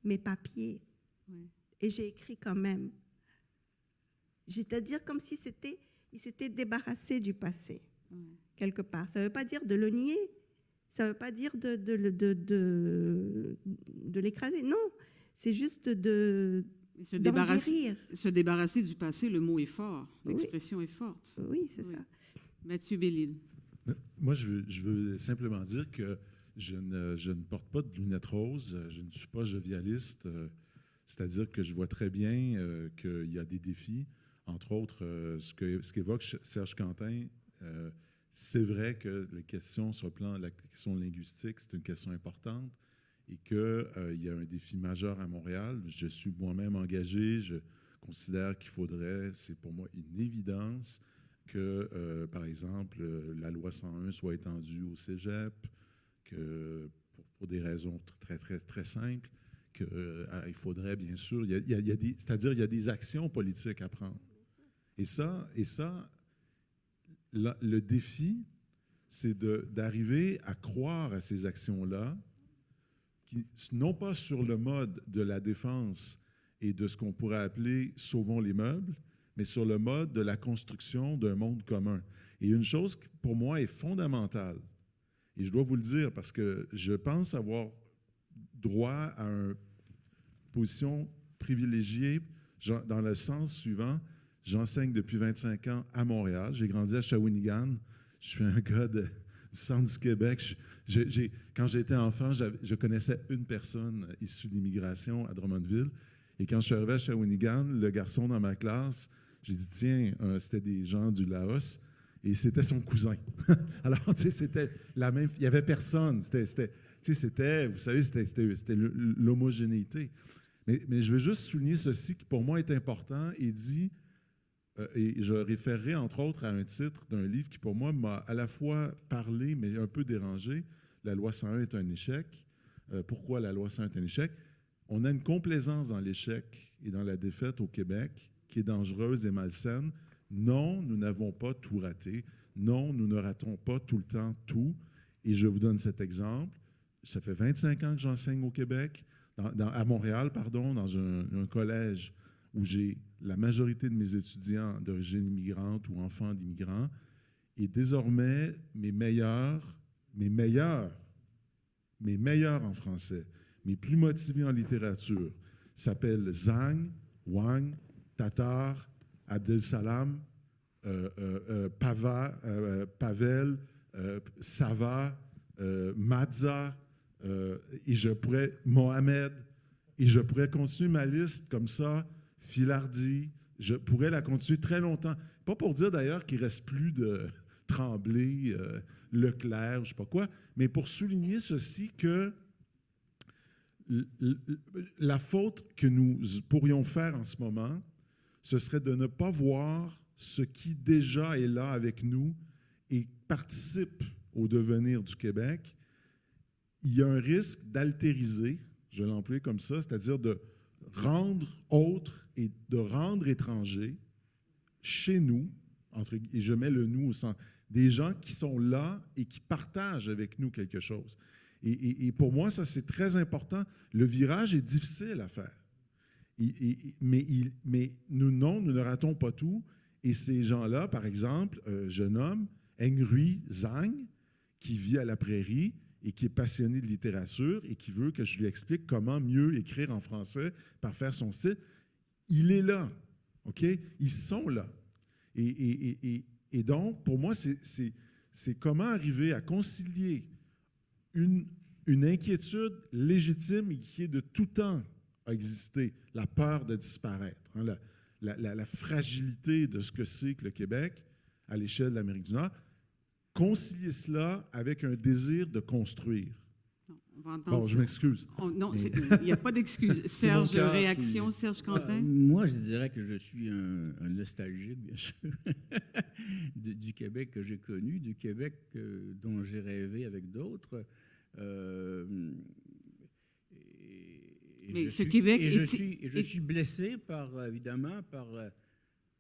mes papiers, et j'ai écrit quand même. C'est-à-dire comme si il s'était débarrassé du passé, quelque part. Ça ne veut pas dire de le nier, ça ne veut pas dire de l'écraser, non. C'est juste se débarrasser du passé, le mot est fort, l'expression est forte. Oui, c'est ça. Mathieu Bellil. Moi, je veux simplement dire que je ne porte pas de lunettes roses, je ne suis pas jovialiste, c'est-à-dire que je vois très bien qu'il y a des défis. Entre autres, ce qu'évoque Serge Quentin, c'est vrai que les questions sur le plan de la question linguistique, c'est une question importante et qu'il y a un défi majeur à Montréal. Je suis moi-même engagé, je considère qu'il faudrait, c'est pour moi une évidence, que, par exemple, la loi 101 soit étendue au cégep, que pour des raisons très, très, très simples, qu'il faudrait bien sûr, c'est-à-dire il y a des actions politiques à prendre. Et ça, le défi, c'est d'arriver à croire à ces actions-là, non pas sur le mode de la défense et de ce qu'on pourrait appeler « sauvons les meubles », mais sur le mode de la construction d'un monde commun. Et une chose qui, pour moi, est fondamentale, et je dois vous le dire parce que je pense avoir droit à une position privilégiée dans le sens suivant. J'enseigne depuis 25 ans à Montréal. J'ai grandi à Shawinigan. Je suis un gars du centre du Québec. Quand j'étais enfant, je connaissais une personne issue d'immigration à Drummondville. Et quand je suis arrivé à Shawinigan, le garçon dans ma classe, j'ai dit, tiens, c'était des gens du Laos. Et c'était son cousin. Alors, tu sais, c'était la même... Il n'y avait personne. Vous savez, c'était l'homogénéité. Mais je veux juste souligner ceci qui, pour moi, est important. Il dit... et je référerai, entre autres, à un titre d'un livre qui, pour moi, m'a à la fois parlé, mais un peu dérangé. La loi 101 est un échec. Pourquoi la loi 101 est un échec? On a une complaisance dans l'échec et dans la défaite au Québec qui est dangereuse et malsaine. Non, nous n'avons pas tout raté. Non, nous ne ratons pas tout le temps tout. Et je vous donne cet exemple. Ça fait 25 ans que j'enseigne au Québec, à Montréal, pardon, dans un collège où j'ai la majorité de mes étudiants d'origine immigrante ou enfants d'immigrants. Et désormais, mes meilleurs en français, mes plus motivés en littérature, s'appellent Zhang, Wang, Tatar, Abdel Salam, Pavel, Sava, Mazza, et je pourrais, Mohamed, et je pourrais continuer ma liste comme ça, Filardi, je pourrais la continuer très longtemps. Pas pour dire d'ailleurs qu'il ne reste plus de Tremblay, Leclerc, je ne sais pas quoi, mais pour souligner ceci que la faute que nous pourrions faire en ce moment, ce serait de ne pas voir ce qui déjà est là avec nous et participe au devenir du Québec il y a un risque d'altériser, je vais l'employer comme ça, c'est-à-dire de rendre autre et de rendre étranger chez nous, et je mets le nous au sens, des gens qui sont là et qui partagent avec nous quelque chose. Et pour moi, ça, c'est très important. Le virage est difficile à faire. Mais nous ne ratons pas tout. Et ces gens-là, par exemple, un jeune homme, Nguyen Zhang, qui vit à la prairie et qui est passionné de littérature et qui veut que je lui explique comment mieux écrire en français par faire son style, il est là. OK? Ils sont là. Et donc, pour moi, c'est comment arriver à concilier une inquiétude légitime et qui est de tout temps a existé, la peur de disparaître, hein, la fragilité de ce que c'est que le Québec à l'échelle de l'Amérique du Nord, concilier cela avec un désir de construire. Bon, je m'excuse. Non, il n'y a pas d'excuse. Serge, réaction, Serge Quentin? Moi, je dirais que je suis un nostalgique, bien sûr, du Québec que j'ai connu, du Québec dont j'ai rêvé avec d'autres. Je suis blessé évidemment par,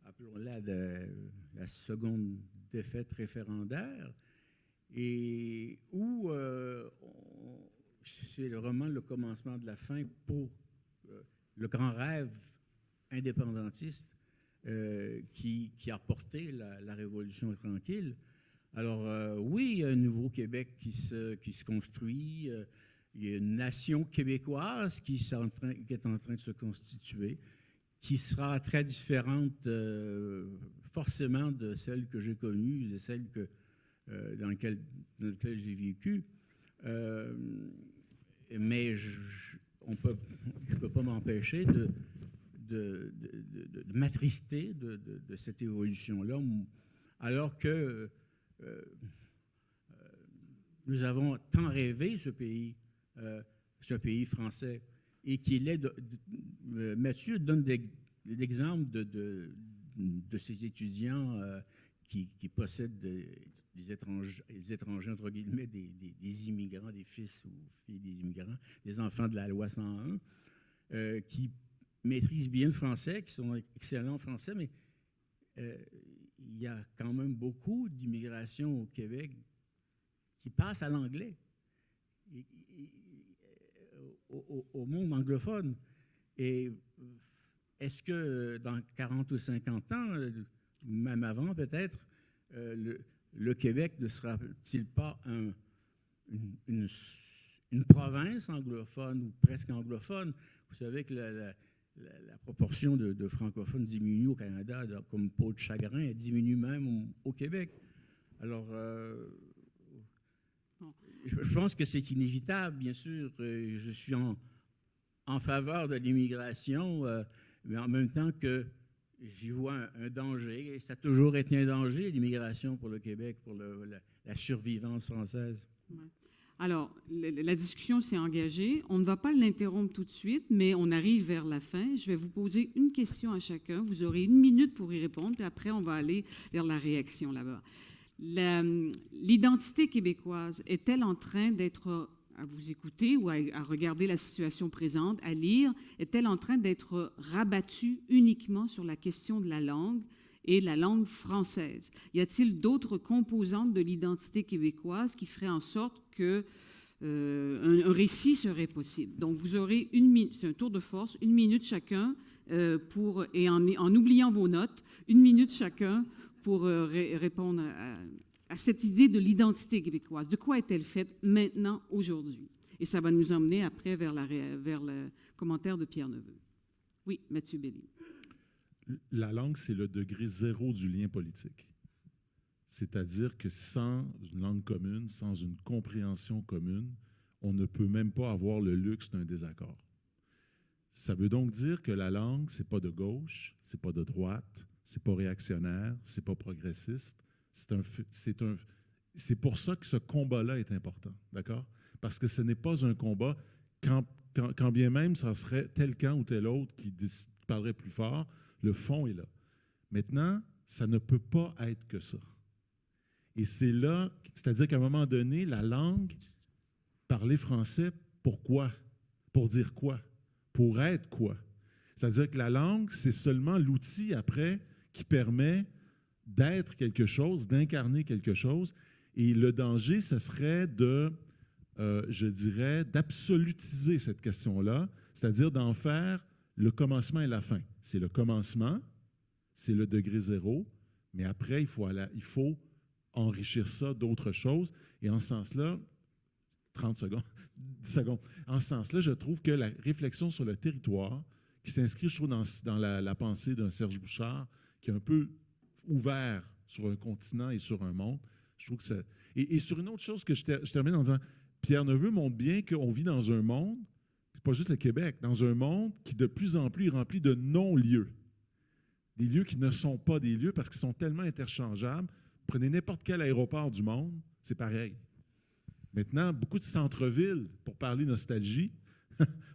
appelons-la la seconde défaite référendaire, et où c'est vraiment le commencement de la fin pour le grand rêve indépendantiste qui a porté la Révolution tranquille. Alors oui, il y a un nouveau Québec qui se construit, il y a une nation québécoise qui est en train de se constituer, qui sera très différente forcément de celle que j'ai connue, de celle dans laquelle j'ai vécu. Mais je ne peux pas m'empêcher de m'attrister de cette évolution-là, alors que nous avons tant rêvé ce pays français, et qu'il est Mathieu donne l'exemple de ces étudiants qui possèdent des étrangers, entre guillemets, des immigrants, des fils ou filles des immigrants, des enfants de la loi 101, qui maîtrisent bien le français, qui sont excellents en français, mais il y a quand même beaucoup d'immigration au Québec qui passe à l'anglais, au monde anglophone. Et est-ce que dans 40 ou 50 ans, même avant peut-être, le Québec ne sera-t-il pas une province anglophone ou presque anglophone? Vous savez que la proportion de francophones diminue au Canada, comme peau de chagrin, elle diminue même au Québec. Alors, je pense que c'est inévitable, bien sûr. Je suis en faveur de l'immigration, mais en même temps que j'y vois un danger. Et ça a toujours été un danger, l'immigration pour le Québec, pour la survivance française. Ouais. Alors, la discussion s'est engagée. On ne va pas l'interrompre tout de suite, mais on arrive vers la fin. Je vais vous poser une question à chacun. Vous aurez 1 minute pour y répondre, puis après, on va aller vers la réaction là-bas. L'identité québécoise est-elle en train d'être, à vous écouter ou à regarder la situation présente, à lire, est-elle en train d'être rabattue uniquement sur la question de la langue et la langue française? Y a-t-il d'autres composantes de l'identité québécoise qui feraient en sorte que un récit serait possible? Donc, vous aurez 1 minute, c'est un tour de force, 1 minute chacun, et en oubliant vos notes, 1 minute chacun pour répondre à cette idée de l'identité québécoise. De quoi est-elle faite maintenant, aujourd'hui? Et ça va nous emmener après vers le commentaire de Pierre Neveu. Oui, Mathieu Bellil. La langue, c'est le degré zéro du lien politique. C'est-à-dire que sans une langue commune, sans une compréhension commune, on ne peut même pas avoir le luxe d'un désaccord. Ça veut donc dire que la langue, c'est pas de gauche, c'est pas de droite, c'est pas réactionnaire, c'est pas progressiste. C'est pour ça que ce combat-là est important, d'accord? Parce que ce n'est pas un combat, quand bien même ça serait tel camp ou tel autre qui parlerait plus fort, le fond est là. Maintenant, ça ne peut pas être que ça. Et c'est là, c'est-à-dire qu'à un moment donné, la langue parler français, pourquoi? Pour dire quoi? Pour être quoi? C'est-à-dire que la langue, c'est seulement l'outil après qui permet d'être quelque chose, d'incarner quelque chose. Et le danger, ce serait je dirais, d'absolutiser cette question-là, c'est-à-dire d'en faire le commencement et la fin. C'est le commencement, c'est le degré zéro, mais après, il faut enrichir ça d'autres choses. Et en ce sens-là, 30 secondes, 10 secondes. En ce sens-là, je trouve que la réflexion sur le territoire, qui s'inscrit, je trouve, dans la pensée d'un Serge Bouchard, qui est un peu ouvert sur un continent et sur un monde, je trouve que ça... Et sur une autre chose que je termine en disant, Pierre Neveu montre bien qu'on vit dans un monde, pas juste le Québec, dans un monde qui de plus en plus est rempli de non-lieux. Des lieux qui ne sont pas des lieux parce qu'ils sont tellement interchangeables. Prenez n'importe quel aéroport du monde, c'est pareil. Maintenant, beaucoup de centres-villes, pour parler nostalgie,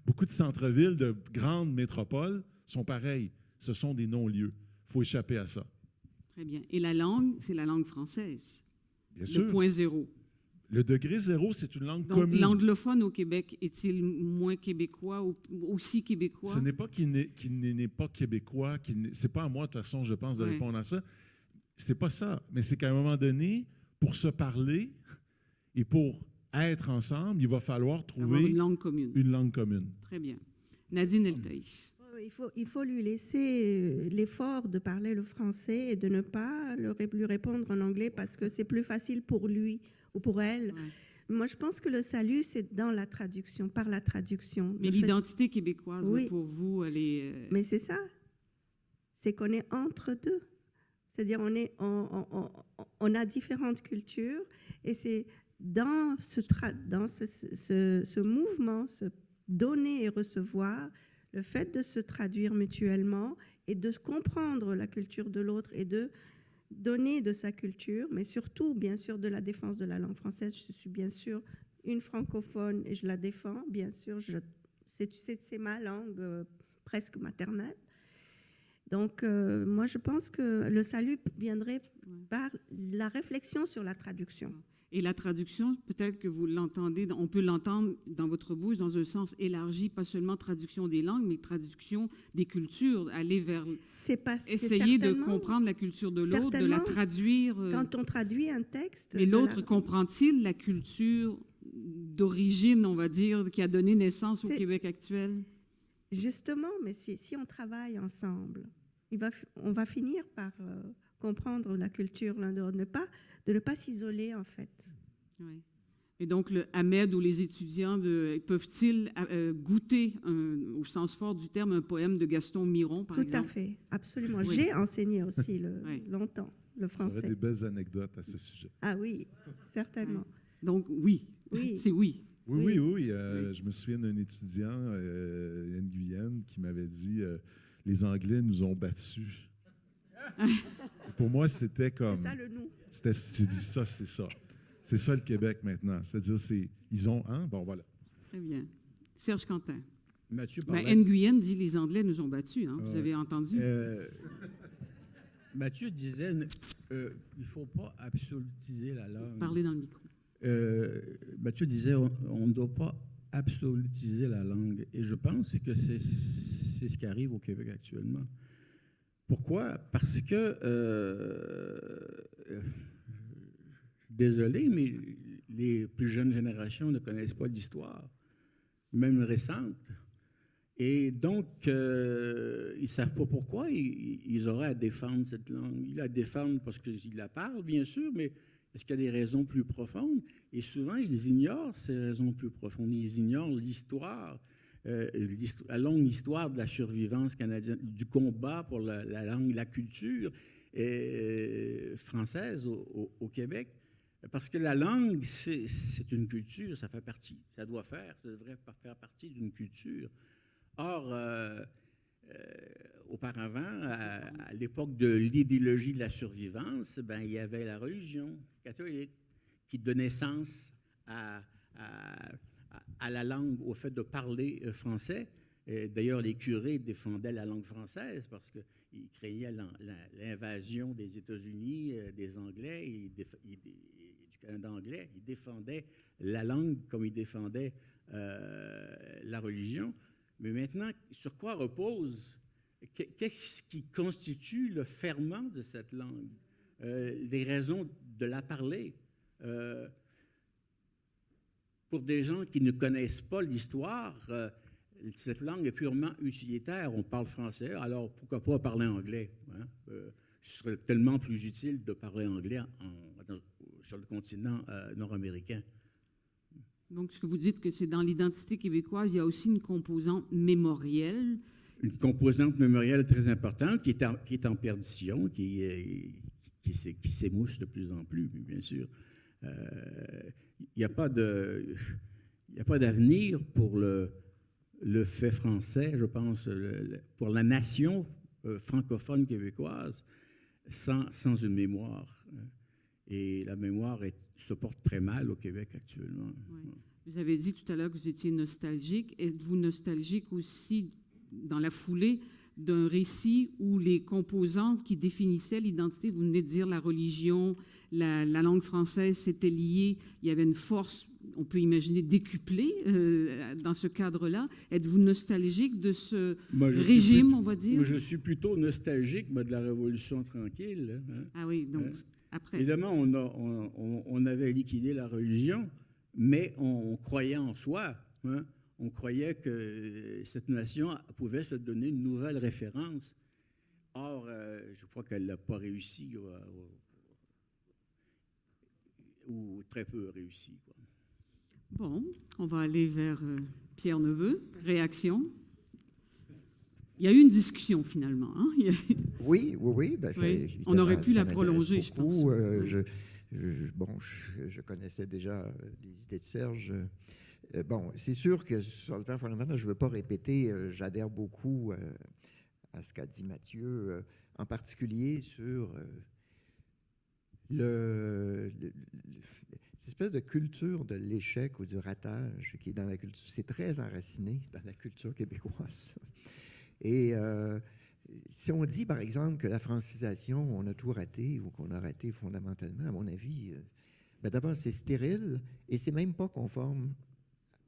beaucoup de centres-villes de grandes métropoles sont pareils. Ce sont des non-lieux. Il faut échapper à ça. Très bien. Et la langue, c'est la langue française. Bien sûr. Le point zéro. Le degré zéro, c'est une langue Donc, commune. l'anglophone au Québec est-il moins québécois ou aussi québécois? Ce n'est pas qu'il n'est pas québécois. C'est pas à moi, de toute façon, je pense, de répondre à ça. C'est pas ça. Mais c'est qu'à un moment donné, pour se parler et pour être ensemble, il va falloir trouver avoir une langue commune. Une langue commune. Très bien. Nadine El-Taïf. Il faut lui laisser l'effort de parler le français et de ne pas lui répondre en anglais parce que c'est plus facile pour lui ou pour elle. Ouais. Moi, je pense que le salut, c'est dans la traduction, par la traduction. Mais l'identité québécoise, Oui. pour vous, elle est... Mais c'est ça. C'est qu'on est entre deux. C'est-à-dire on a différentes cultures et c'est dans ce mouvement, ce donner et recevoir, le fait de se traduire mutuellement et de comprendre la culture de l'autre et de donner de sa culture, mais surtout, bien sûr, de la défense de la langue française. Je suis bien sûr une francophone et je la défends, bien sûr. C'est ma langue presque maternelle. Donc, moi, je pense que le salut viendrait par la réflexion sur la traduction. Et la traduction, peut-être que vous l'entendez, on peut l'entendre dans votre bouche dans un sens élargi, pas seulement traduction des langues, mais traduction des cultures, aller vers... essayer de comprendre la culture de l'autre, de la traduire. Quand on traduit un texte... Mais l'autre comprend-il la culture d'origine, on va dire, qui a donné naissance au Québec actuel? Justement, mais si on travaille ensemble, on va finir par comprendre la culture l'un de l'autre, de ne pas s'isoler, en fait. Oui. Et donc, le Ahmed ou les étudiants peuvent-ils goûter, au sens fort du terme, un poème de Gaston Miron, par exemple? Tout à fait, absolument. Oui. J'ai enseigné aussi longtemps le français. J'aurais des belles anecdotes à ce sujet. Ah oui, certainement. Donc, oui. C'est oui. Oui. Je me souviens d'un étudiant, Yann Guyenne, qui m'avait dit les Anglais nous ont battus. Pour moi, c'était comme... C'est ça le nous. J'ai dit ça, c'est ça. C'est ça le Québec maintenant. C'est-à-dire, ils ont... Hein? Bon, voilà. Très bien. Serge Quentin. Mathieu Nguyen dit les Anglais nous ont battus. Hein? Vous avez entendu? Mathieu disait il ne faut pas absolutiser la langue. Parlez dans le micro. Mathieu disait on ne doit pas absolutiser la langue. Et je pense que c'est ce qui arrive au Québec actuellement. Pourquoi? Parce que, désolé, mais les plus jeunes générations ne connaissent pas d'histoire, même récente. Et donc, ils ne savent pas pourquoi ils auraient à défendre cette langue. Ils la défendent parce qu'ils la parlent, bien sûr, mais est-ce qu'il y a des raisons plus profondes? Et souvent, ils ignorent ces raisons plus profondes. Ils ignorent l'histoire. La longue histoire de la survivance canadienne, du combat pour la langue, la culture française au Québec. Parce que la langue, c'est une culture, ça devrait faire partie d'une culture. Or, auparavant, à l'époque de l'idéologie de la survivance, il y avait la religion catholique qui donnait sens à la langue, au fait de parler français. D'ailleurs, les curés défendaient la langue française parce qu'ils craignaient l'invasion des États-Unis, des Anglais et du Canada anglais. Il défendait la langue comme il défendait la religion. Mais maintenant, sur quoi repose, qu'est-ce qui constitue le ferment de cette langue? Les raisons de la parler. Pour des gens qui ne connaissent pas l'histoire, cette langue est purement utilitaire. On parle français, alors pourquoi pas parler anglais? Hein? Ce serait tellement plus utile de parler anglais sur le continent nord-américain. Donc, ce que vous dites, que c'est dans l'identité québécoise, il y a aussi une composante mémorielle. Une composante mémorielle très importante qui est en perdition, qui s'émousse de plus en plus, bien sûr. Il n'y a pas d'avenir pour le fait français, je pense, pour la nation francophone québécoise, sans une mémoire. Et la mémoire se porte très mal au Québec actuellement. Oui. Vous avez dit tout à l'heure que vous étiez nostalgique. Êtes-vous nostalgique aussi, dans la foulée, d'un récit où les composantes qui définissaient l'identité, vous venez de dire la religion, la langue française, c'était lié, il y avait une force, on peut imaginer, décuplée dans ce cadre-là. Êtes-vous nostalgique de ce régime, on va dire? Moi, je suis plutôt nostalgique de la Révolution tranquille. Hein. Ah oui, donc après. Évidemment, on avait liquidé la religion, mais on croyait en soi. Hein. On croyait que cette nation pouvait se donner une nouvelle référence. Or, je crois qu'elle n'a pas réussi, ou très peu réussi. Quoi. Bon, on va aller vers Pierre Neveu. Réaction? Il y a eu une discussion, finalement. Hein? Oui. Ben, oui. On aurait pu la prolonger, je pense. Je connaissais déjà les idées de Serge. Bon, c'est sûr que sur le plan fondamental, je ne veux pas répéter, j'adhère beaucoup à ce qu'a dit Mathieu, en particulier sur cette espèce de culture de l'échec ou du ratage qui est dans la culture. C'est très enraciné dans la culture québécoise. Et si on dit, par exemple, que la francisation, on a tout raté ou qu'on a raté fondamentalement, à mon avis, d'abord, c'est stérile et c'est même pas conforme,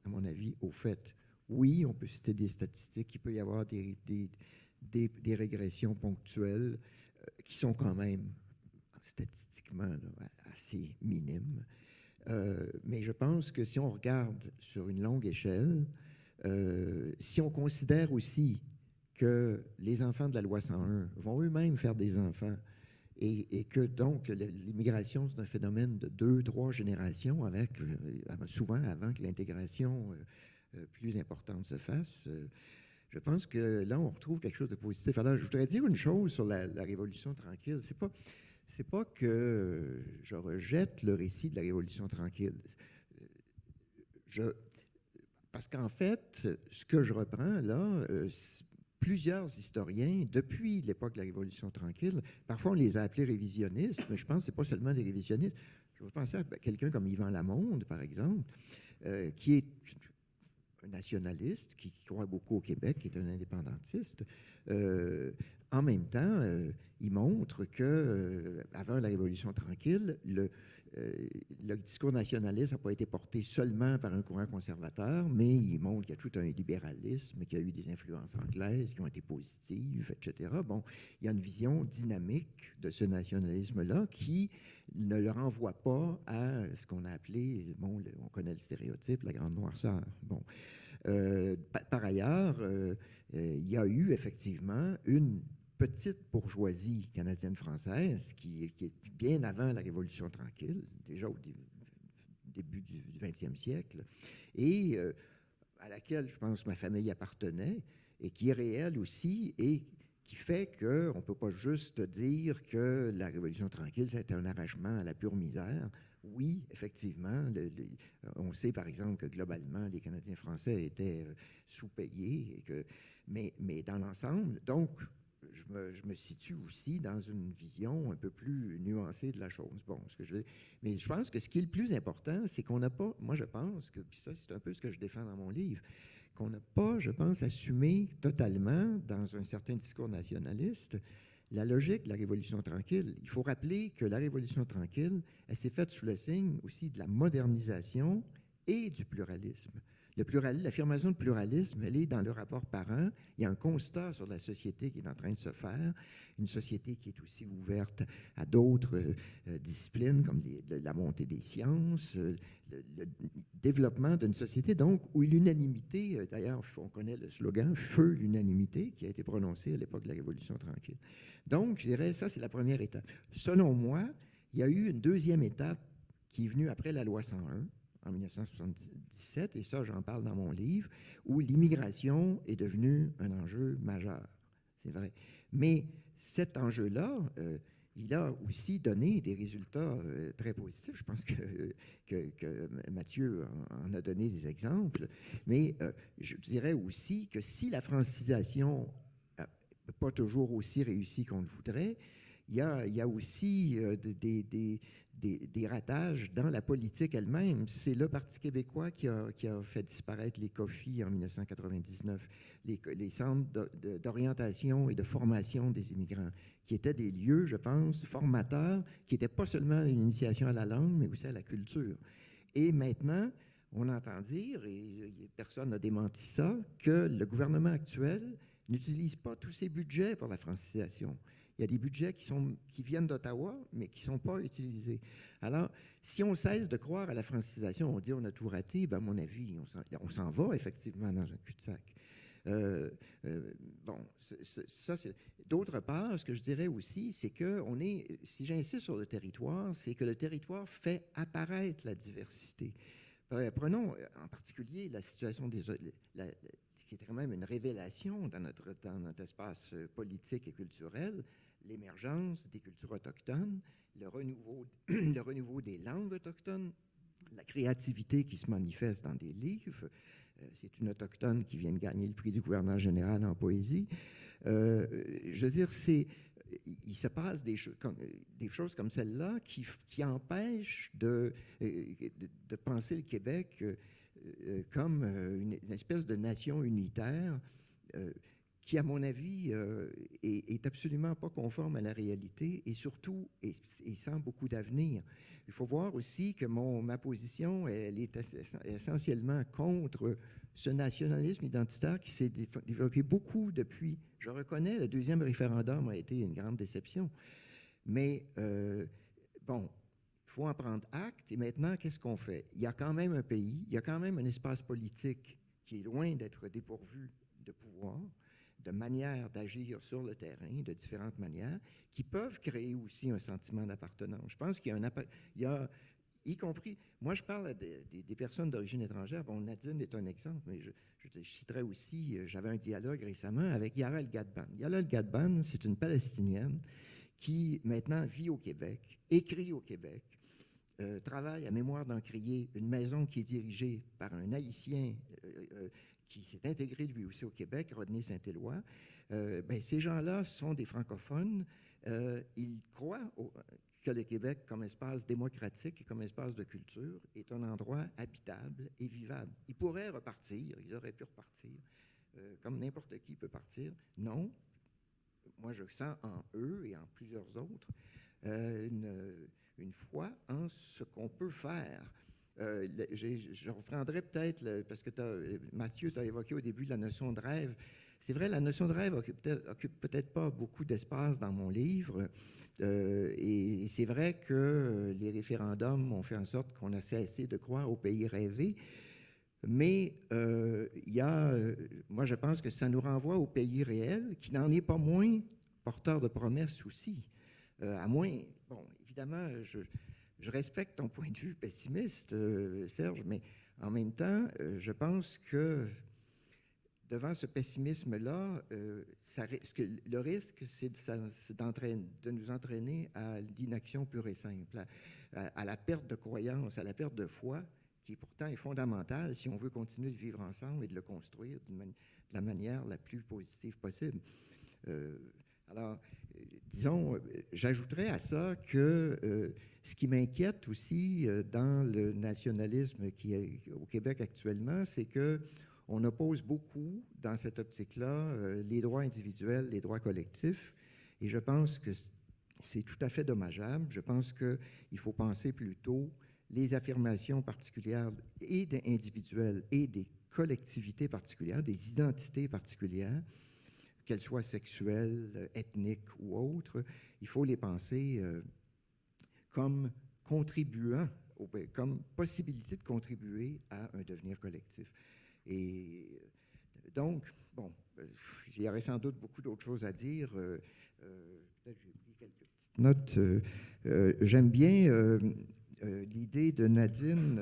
à mon avis, au fait. Oui, on peut citer des statistiques, il peut y avoir des régressions ponctuelles qui sont quand même statistiquement là, assez minimes. Mais je pense que si on regarde sur une longue échelle, si on considère aussi que les enfants de la loi 101 vont eux-mêmes faire des enfants et que donc l'immigration, c'est un phénomène de 2-3 générations, souvent avant que l'intégration plus importante se fasse, je pense que là, on retrouve quelque chose de positif. Alors, je voudrais dire une chose sur la Révolution tranquille. C'est pas que je rejette le récit de la Révolution tranquille. Parce qu'en fait, ce que je reprends là, plusieurs historiens, depuis l'époque de la Révolution tranquille, parfois on les a appelés révisionnistes, mais je pense que ce n'est pas seulement des révisionnistes. Je vais penser à quelqu'un comme Yvan Lamonde, par exemple, qui est un nationaliste, qui croit beaucoup au Québec, qui est un indépendantiste. En même temps, il montre que avant la Révolution tranquille, le discours nationaliste n'a pas été porté seulement par un courant conservateur, mais il montre qu'il y a tout un libéralisme, qu'il y a eu des influences anglaises qui ont été positives, etc. Bon, il y a une vision dynamique de ce nationalisme-là qui ne le renvoie pas à ce qu'on a appelé, bon, on connaît le stéréotype, la grande noirceur. Bon. Par ailleurs, il y a eu effectivement une petite bourgeoisie canadienne-française qui est bien avant la Révolution tranquille, déjà au début du 20e siècle, et à laquelle, je pense, ma famille appartenait, et qui est réelle aussi, et qui fait qu'on ne peut pas juste dire que la Révolution tranquille, c'était un arrachement à la pure misère. Oui, effectivement, on sait par exemple que globalement, les Canadiens français étaient sous-payés, mais dans l'ensemble, donc, je me situe aussi dans une vision un peu plus nuancée de la chose. Bon, mais je pense que ce qui est le plus important, c'est qu'on n'a pas, moi je pense que, puis ça c'est un peu ce que je défends dans mon livre, qu'on n'a pas, je pense, assumé totalement dans un certain discours nationaliste la logique de la Révolution tranquille, il faut rappeler que la Révolution tranquille, elle s'est faite sous le signe aussi de la modernisation et du pluralisme. L'affirmation de pluralisme, elle est dans le rapport Parent. Il y a un constat sur la société qui est en train de se faire, une société qui est aussi ouverte à d'autres disciplines comme la montée des sciences, le développement d'une société donc où l'unanimité, d'ailleurs on connaît le slogan « Feu l'unanimité » qui a été prononcé à l'époque de la Révolution tranquille. Donc je dirais ça c'est la première étape. Selon moi, il y a eu une deuxième étape qui est venue après la loi 101 en 1977, et ça, j'en parle dans mon livre, où l'immigration est devenue un enjeu majeur. C'est vrai. Mais cet enjeu-là, il a aussi donné des résultats très positifs. Je pense que Mathieu en a donné des exemples. Mais je dirais aussi que si la francisation n'a pas toujours aussi réussi qu'on le voudrait, il y a aussi des ratages dans la politique elle-même. C'est le Parti québécois qui a fait disparaître les COFI en 1999, les centres d'orientation et de formation des immigrants, qui étaient des lieux, je pense, formateurs, qui n'étaient pas seulement une initiation à la langue, mais aussi à la culture. Et maintenant, on entend dire, et personne n'a démenti ça, que le gouvernement actuel n'utilise pas tous ses budgets pour la francisation. Il y a des budgets qui viennent d'Ottawa, mais qui ne sont pas utilisés. Alors, si on cesse de croire à la francisation, on dit on a tout raté, ben à mon avis, on s'en va effectivement dans un cul-de-sac. Bon, ça, c'est... D'autre part, ce que je dirais aussi, c'est que si j'insiste sur le territoire, c'est que le territoire fait apparaître la diversité. Prenons en particulier la situation qui est quand même une révélation dans notre espace politique et culturel, l'émergence des cultures autochtones, le renouveau des langues autochtones, la créativité qui se manifeste dans des livres. C'est une autochtone qui vient de gagner le prix du gouverneur général en poésie. Je veux dire, il se passe des choses comme celle-là qui empêchent de penser le Québec comme une espèce de nation unitaire qui, à mon avis, est absolument pas conforme à la réalité et surtout est sans beaucoup d'avenir. Il faut voir aussi que ma position, elle est essentiellement contre ce nationalisme identitaire qui s'est développé beaucoup depuis. Je reconnais, le deuxième référendum a été une grande déception. Mais, bon, il faut en prendre acte. Et maintenant, qu'est-ce qu'on fait? Il y a quand même un pays, il y a quand même un espace politique qui est loin d'être dépourvu de pouvoir, de manières d'agir sur le terrain, de différentes manières, qui peuvent créer aussi un sentiment d'appartenance. Je pense qu'il y a y compris, moi je parle des personnes d'origine étrangère, bon, Nadine est un exemple, mais je citerai aussi, j'avais un dialogue récemment avec Yara El Gadban. Yara El Gadban, c'est une Palestinienne qui maintenant vit au Québec, écrit au Québec, travaille à Mémoire d'Encrier, une maison qui est dirigée par un Haïtien qui s'est intégré lui aussi au Québec, Rodney Saint-Éloi. Ces gens-là sont des francophones. Ils croient que le Québec, comme espace démocratique et comme espace de culture, est un endroit habitable et vivable. Ils pourraient repartir, ils auraient pu repartir, comme n'importe qui peut partir. Non, moi je sens en eux et en plusieurs autres une foi en ce qu'on peut faire. Je reprendrai peut-être, parce que Mathieu, tu as évoqué au début la notion de rêve. C'est vrai, la notion de rêve occupe peut-être pas beaucoup d'espace dans mon livre. Et c'est vrai que les référendums ont fait en sorte qu'on a cessé de croire au pays rêvé. Mais moi, je pense que ça nous renvoie au pays réel, qui n'en est pas moins porteur de promesses aussi. À moins, bon, évidemment, je respecte ton point de vue pessimiste, Serge, mais en même temps, je pense que devant ce pessimisme-là, le risque, c'est de nous entraîner à l'inaction pure et simple, à la perte de croyance, à la perte de foi, qui pourtant est fondamentale si on veut continuer de vivre ensemble et de le construire de la manière la plus positive possible. Alors, disons, j'ajouterais à ça que ce qui m'inquiète aussi dans le nationalisme qui est au Québec actuellement, c'est qu'on oppose beaucoup dans cette optique-là les droits individuels, les droits collectifs, Et je pense que c'est tout à fait dommageable. Je pense qu'il faut penser plutôt les affirmations particulières et individuelles et des collectivités particulières, des identités particulières, qu'elles soient sexuelles, ethniques ou autres, il faut les penser comme contribuant, comme possibilité de contribuer à un devenir collectif. Et donc, bon, il y aurait sans doute beaucoup d'autres choses à dire. Peut-être j'ai pris quelques petites notes. J'aime bien l'idée de Nadine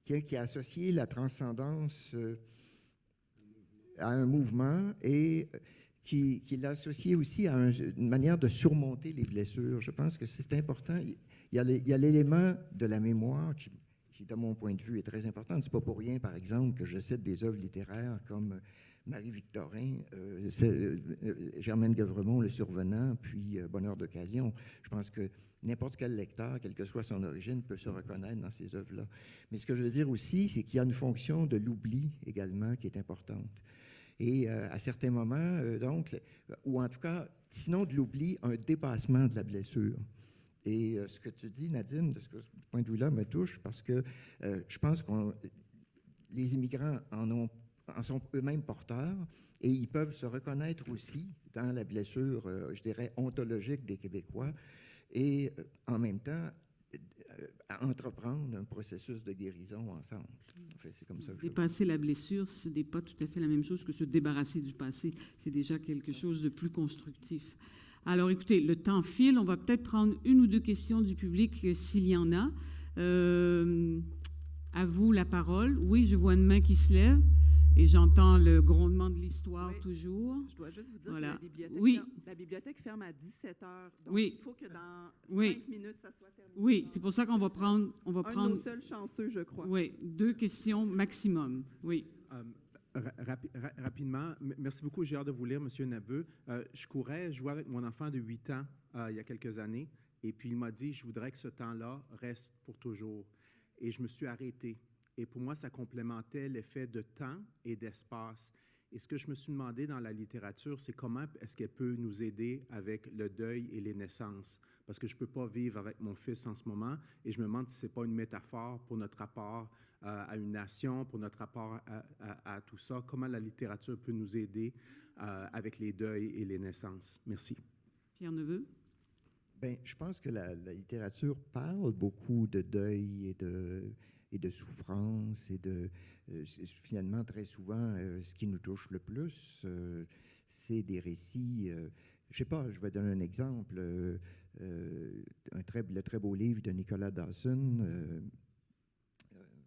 qui a associé la transcendance à un mouvement et qui l'a associé aussi à une manière de surmonter les blessures. Je pense que c'est important. Il y a l'élément de la mémoire qui, de mon point de vue, est très important. Ce n'est pas pour rien, par exemple, que je cite des œuvres littéraires comme Marie-Victorin, Germaine Guevremont, Le Survenant, puis Bonheur d'occasion. Je pense que n'importe quel lecteur, quelle que soit son origine, peut se reconnaître dans ces œuvres-là. Mais ce que je veux dire aussi, c'est qu'il y a une fonction de l'oubli également qui est importante. Et à certains moments, donc, ou en tout cas, sinon de l'oubli, un dépassement de la blessure. Et ce que tu dis, Nadine, de ce point de vue-là, me touche parce que je pense que les immigrants en sont eux-mêmes porteurs et ils peuvent se reconnaître aussi dans la blessure, je dirais, ontologique des Québécois et en même temps à entreprendre un processus de guérison ensemble. En fait, c'est comme ça que Dépasser la blessure, ce n'est pas tout à fait la même chose que se débarrasser du passé. C'est déjà quelque chose de plus constructif. Alors, écoutez, le temps file. On va peut-être prendre une ou deux questions du public, s'il y en a. À vous la parole. Oui, je vois une main qui se lève et j'entends le grondement de l'histoire toujours. Je dois juste vous dire Voilà. que la bibliothèque ferme à 17 heures. Donc, il faut que dans 5 minutes, ça soit terminé. Oui, c'est pour ça qu'on va prendre... un de nos seuls chanceux, je crois. Oui, 2 questions maximum. Oui. Rapidement, merci beaucoup. J'ai hâte de vous lire, M. Naveu. Je jouais avec mon enfant de 8 ans il y a quelques années, et puis il m'a dit, je voudrais que ce temps-là reste pour toujours. Et je me suis arrêté. Et pour moi, ça complémentait l'effet de temps et d'espace. Et ce que je me suis demandé dans la littérature, c'est comment est-ce qu'elle peut nous aider avec le deuil et les naissances. Parce que je ne peux pas vivre avec mon fils en ce moment, et je me demande si ce n'est pas une métaphore pour notre rapport à une nation, pour notre rapport à tout ça. Comment la littérature peut nous aider avec les deuils et les naissances. Merci. Pierre Neveu? Bien, je pense que la littérature parle beaucoup de deuil et de souffrance et finalement, très souvent, ce qui nous touche le plus, c'est des récits. Je ne sais pas, je vais donner un exemple. Le très beau livre de Nicolas Dawson.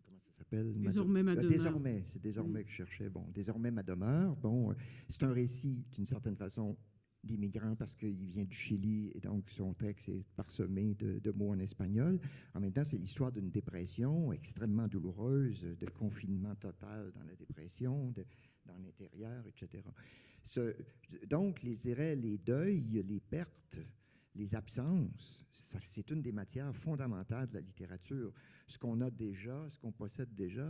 Comment ça s'appelle? Désormais ma demeure. Désormais, c'est désormais que je cherchais. Bon, Désormais ma demeure. Bon, c'est un récit, d'une certaine façon, d'immigrants parce qu'il vient du Chili et donc son texte est parsemé de mots en espagnol. En même temps, c'est l'histoire d'une dépression extrêmement douloureuse, de confinement total dans la dépression, dans l'intérieur, etc. Donc, les deuils, les pertes, les absences, c'est une des matières fondamentales de la littérature. Ce qu'on a déjà, ce qu'on possède déjà,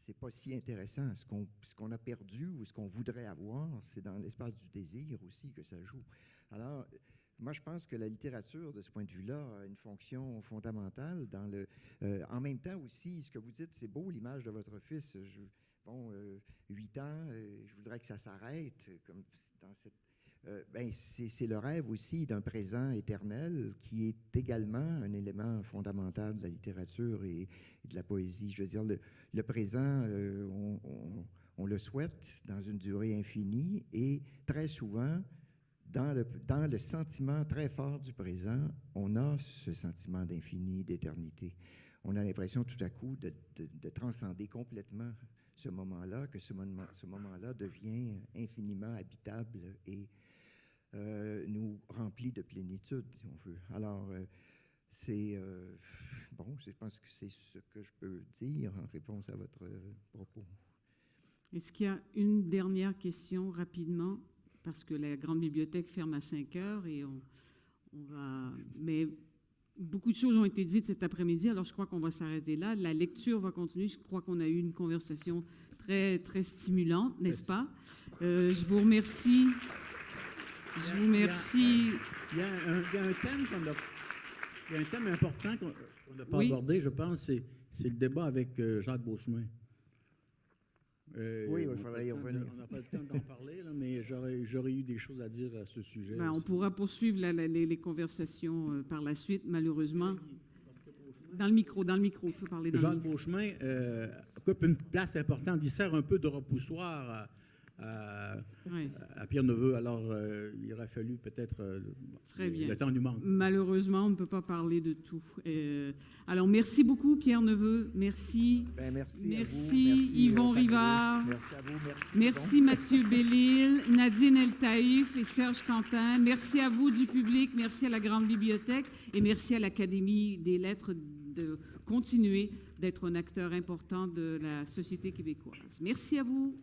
c'est pas si intéressant. Ce qu'on a perdu ou ce qu'on voudrait avoir, c'est dans l'espace du désir aussi que ça joue. Alors, moi, je pense que la littérature, de ce point de vue-là, a une fonction fondamentale dans en même temps aussi, ce que vous dites, c'est beau, l'image de votre fils. 8 ans, je voudrais que ça s'arrête, comme dans cette... c'est le rêve aussi d'un présent éternel qui est également un élément fondamental de la littérature et de la poésie. Je veux dire, le présent, on le souhaite dans une durée infinie et très souvent, dans le sentiment très fort du présent, on a ce sentiment d'infini, d'éternité. On a l'impression tout à coup de transcender complètement ce moment-là, que ce moment-là devient infiniment habitable et nous remplit de plénitude, si on veut. Alors, je pense que c'est ce que je peux dire en réponse à votre propos. Est-ce qu'il y a une dernière question rapidement? Parce que la grande bibliothèque ferme à 5 heures et on va... Mais beaucoup de choses ont été dites cet après-midi, alors je crois qu'on va s'arrêter là. La lecture va continuer. Je crois qu'on a eu une conversation très, très stimulante, n'est-ce pas? Je vous remercie. Je vous remercie. Il y a un thème il y a un thème important qu'on n'a pas Oui. abordé, je pense, c'est le débat avec Jacques Beauchemin. Oui, il faudrait y revenir. On n'a pas le temps d'en parler, là, mais j'aurais eu des choses à dire à ce sujet. Ben, on aussi. pourra poursuivre les conversations par la suite, malheureusement. Dans le micro, il faut parler dans le Jacques micro. Beauchemin occupe une place importante. Il sert un peu de repoussoir Ouais. à Pierre Neveu. Alors, il aurait fallu peut-être... Très bien. Le temps nous manque. Malheureusement, on ne peut pas parler de tout. Alors, merci beaucoup, Pierre Neveu. Merci. Ben, merci. Merci, à vous. Yvon Patrice. Rivard. Merci à vous. Merci. Merci Mathieu Bellil, Nadine El Taïf et Serge Quentin. Merci à vous du public, merci à la Grande Bibliothèque et merci à l'Académie des Lettres de continuer d'être un acteur important de la société québécoise. Merci à vous.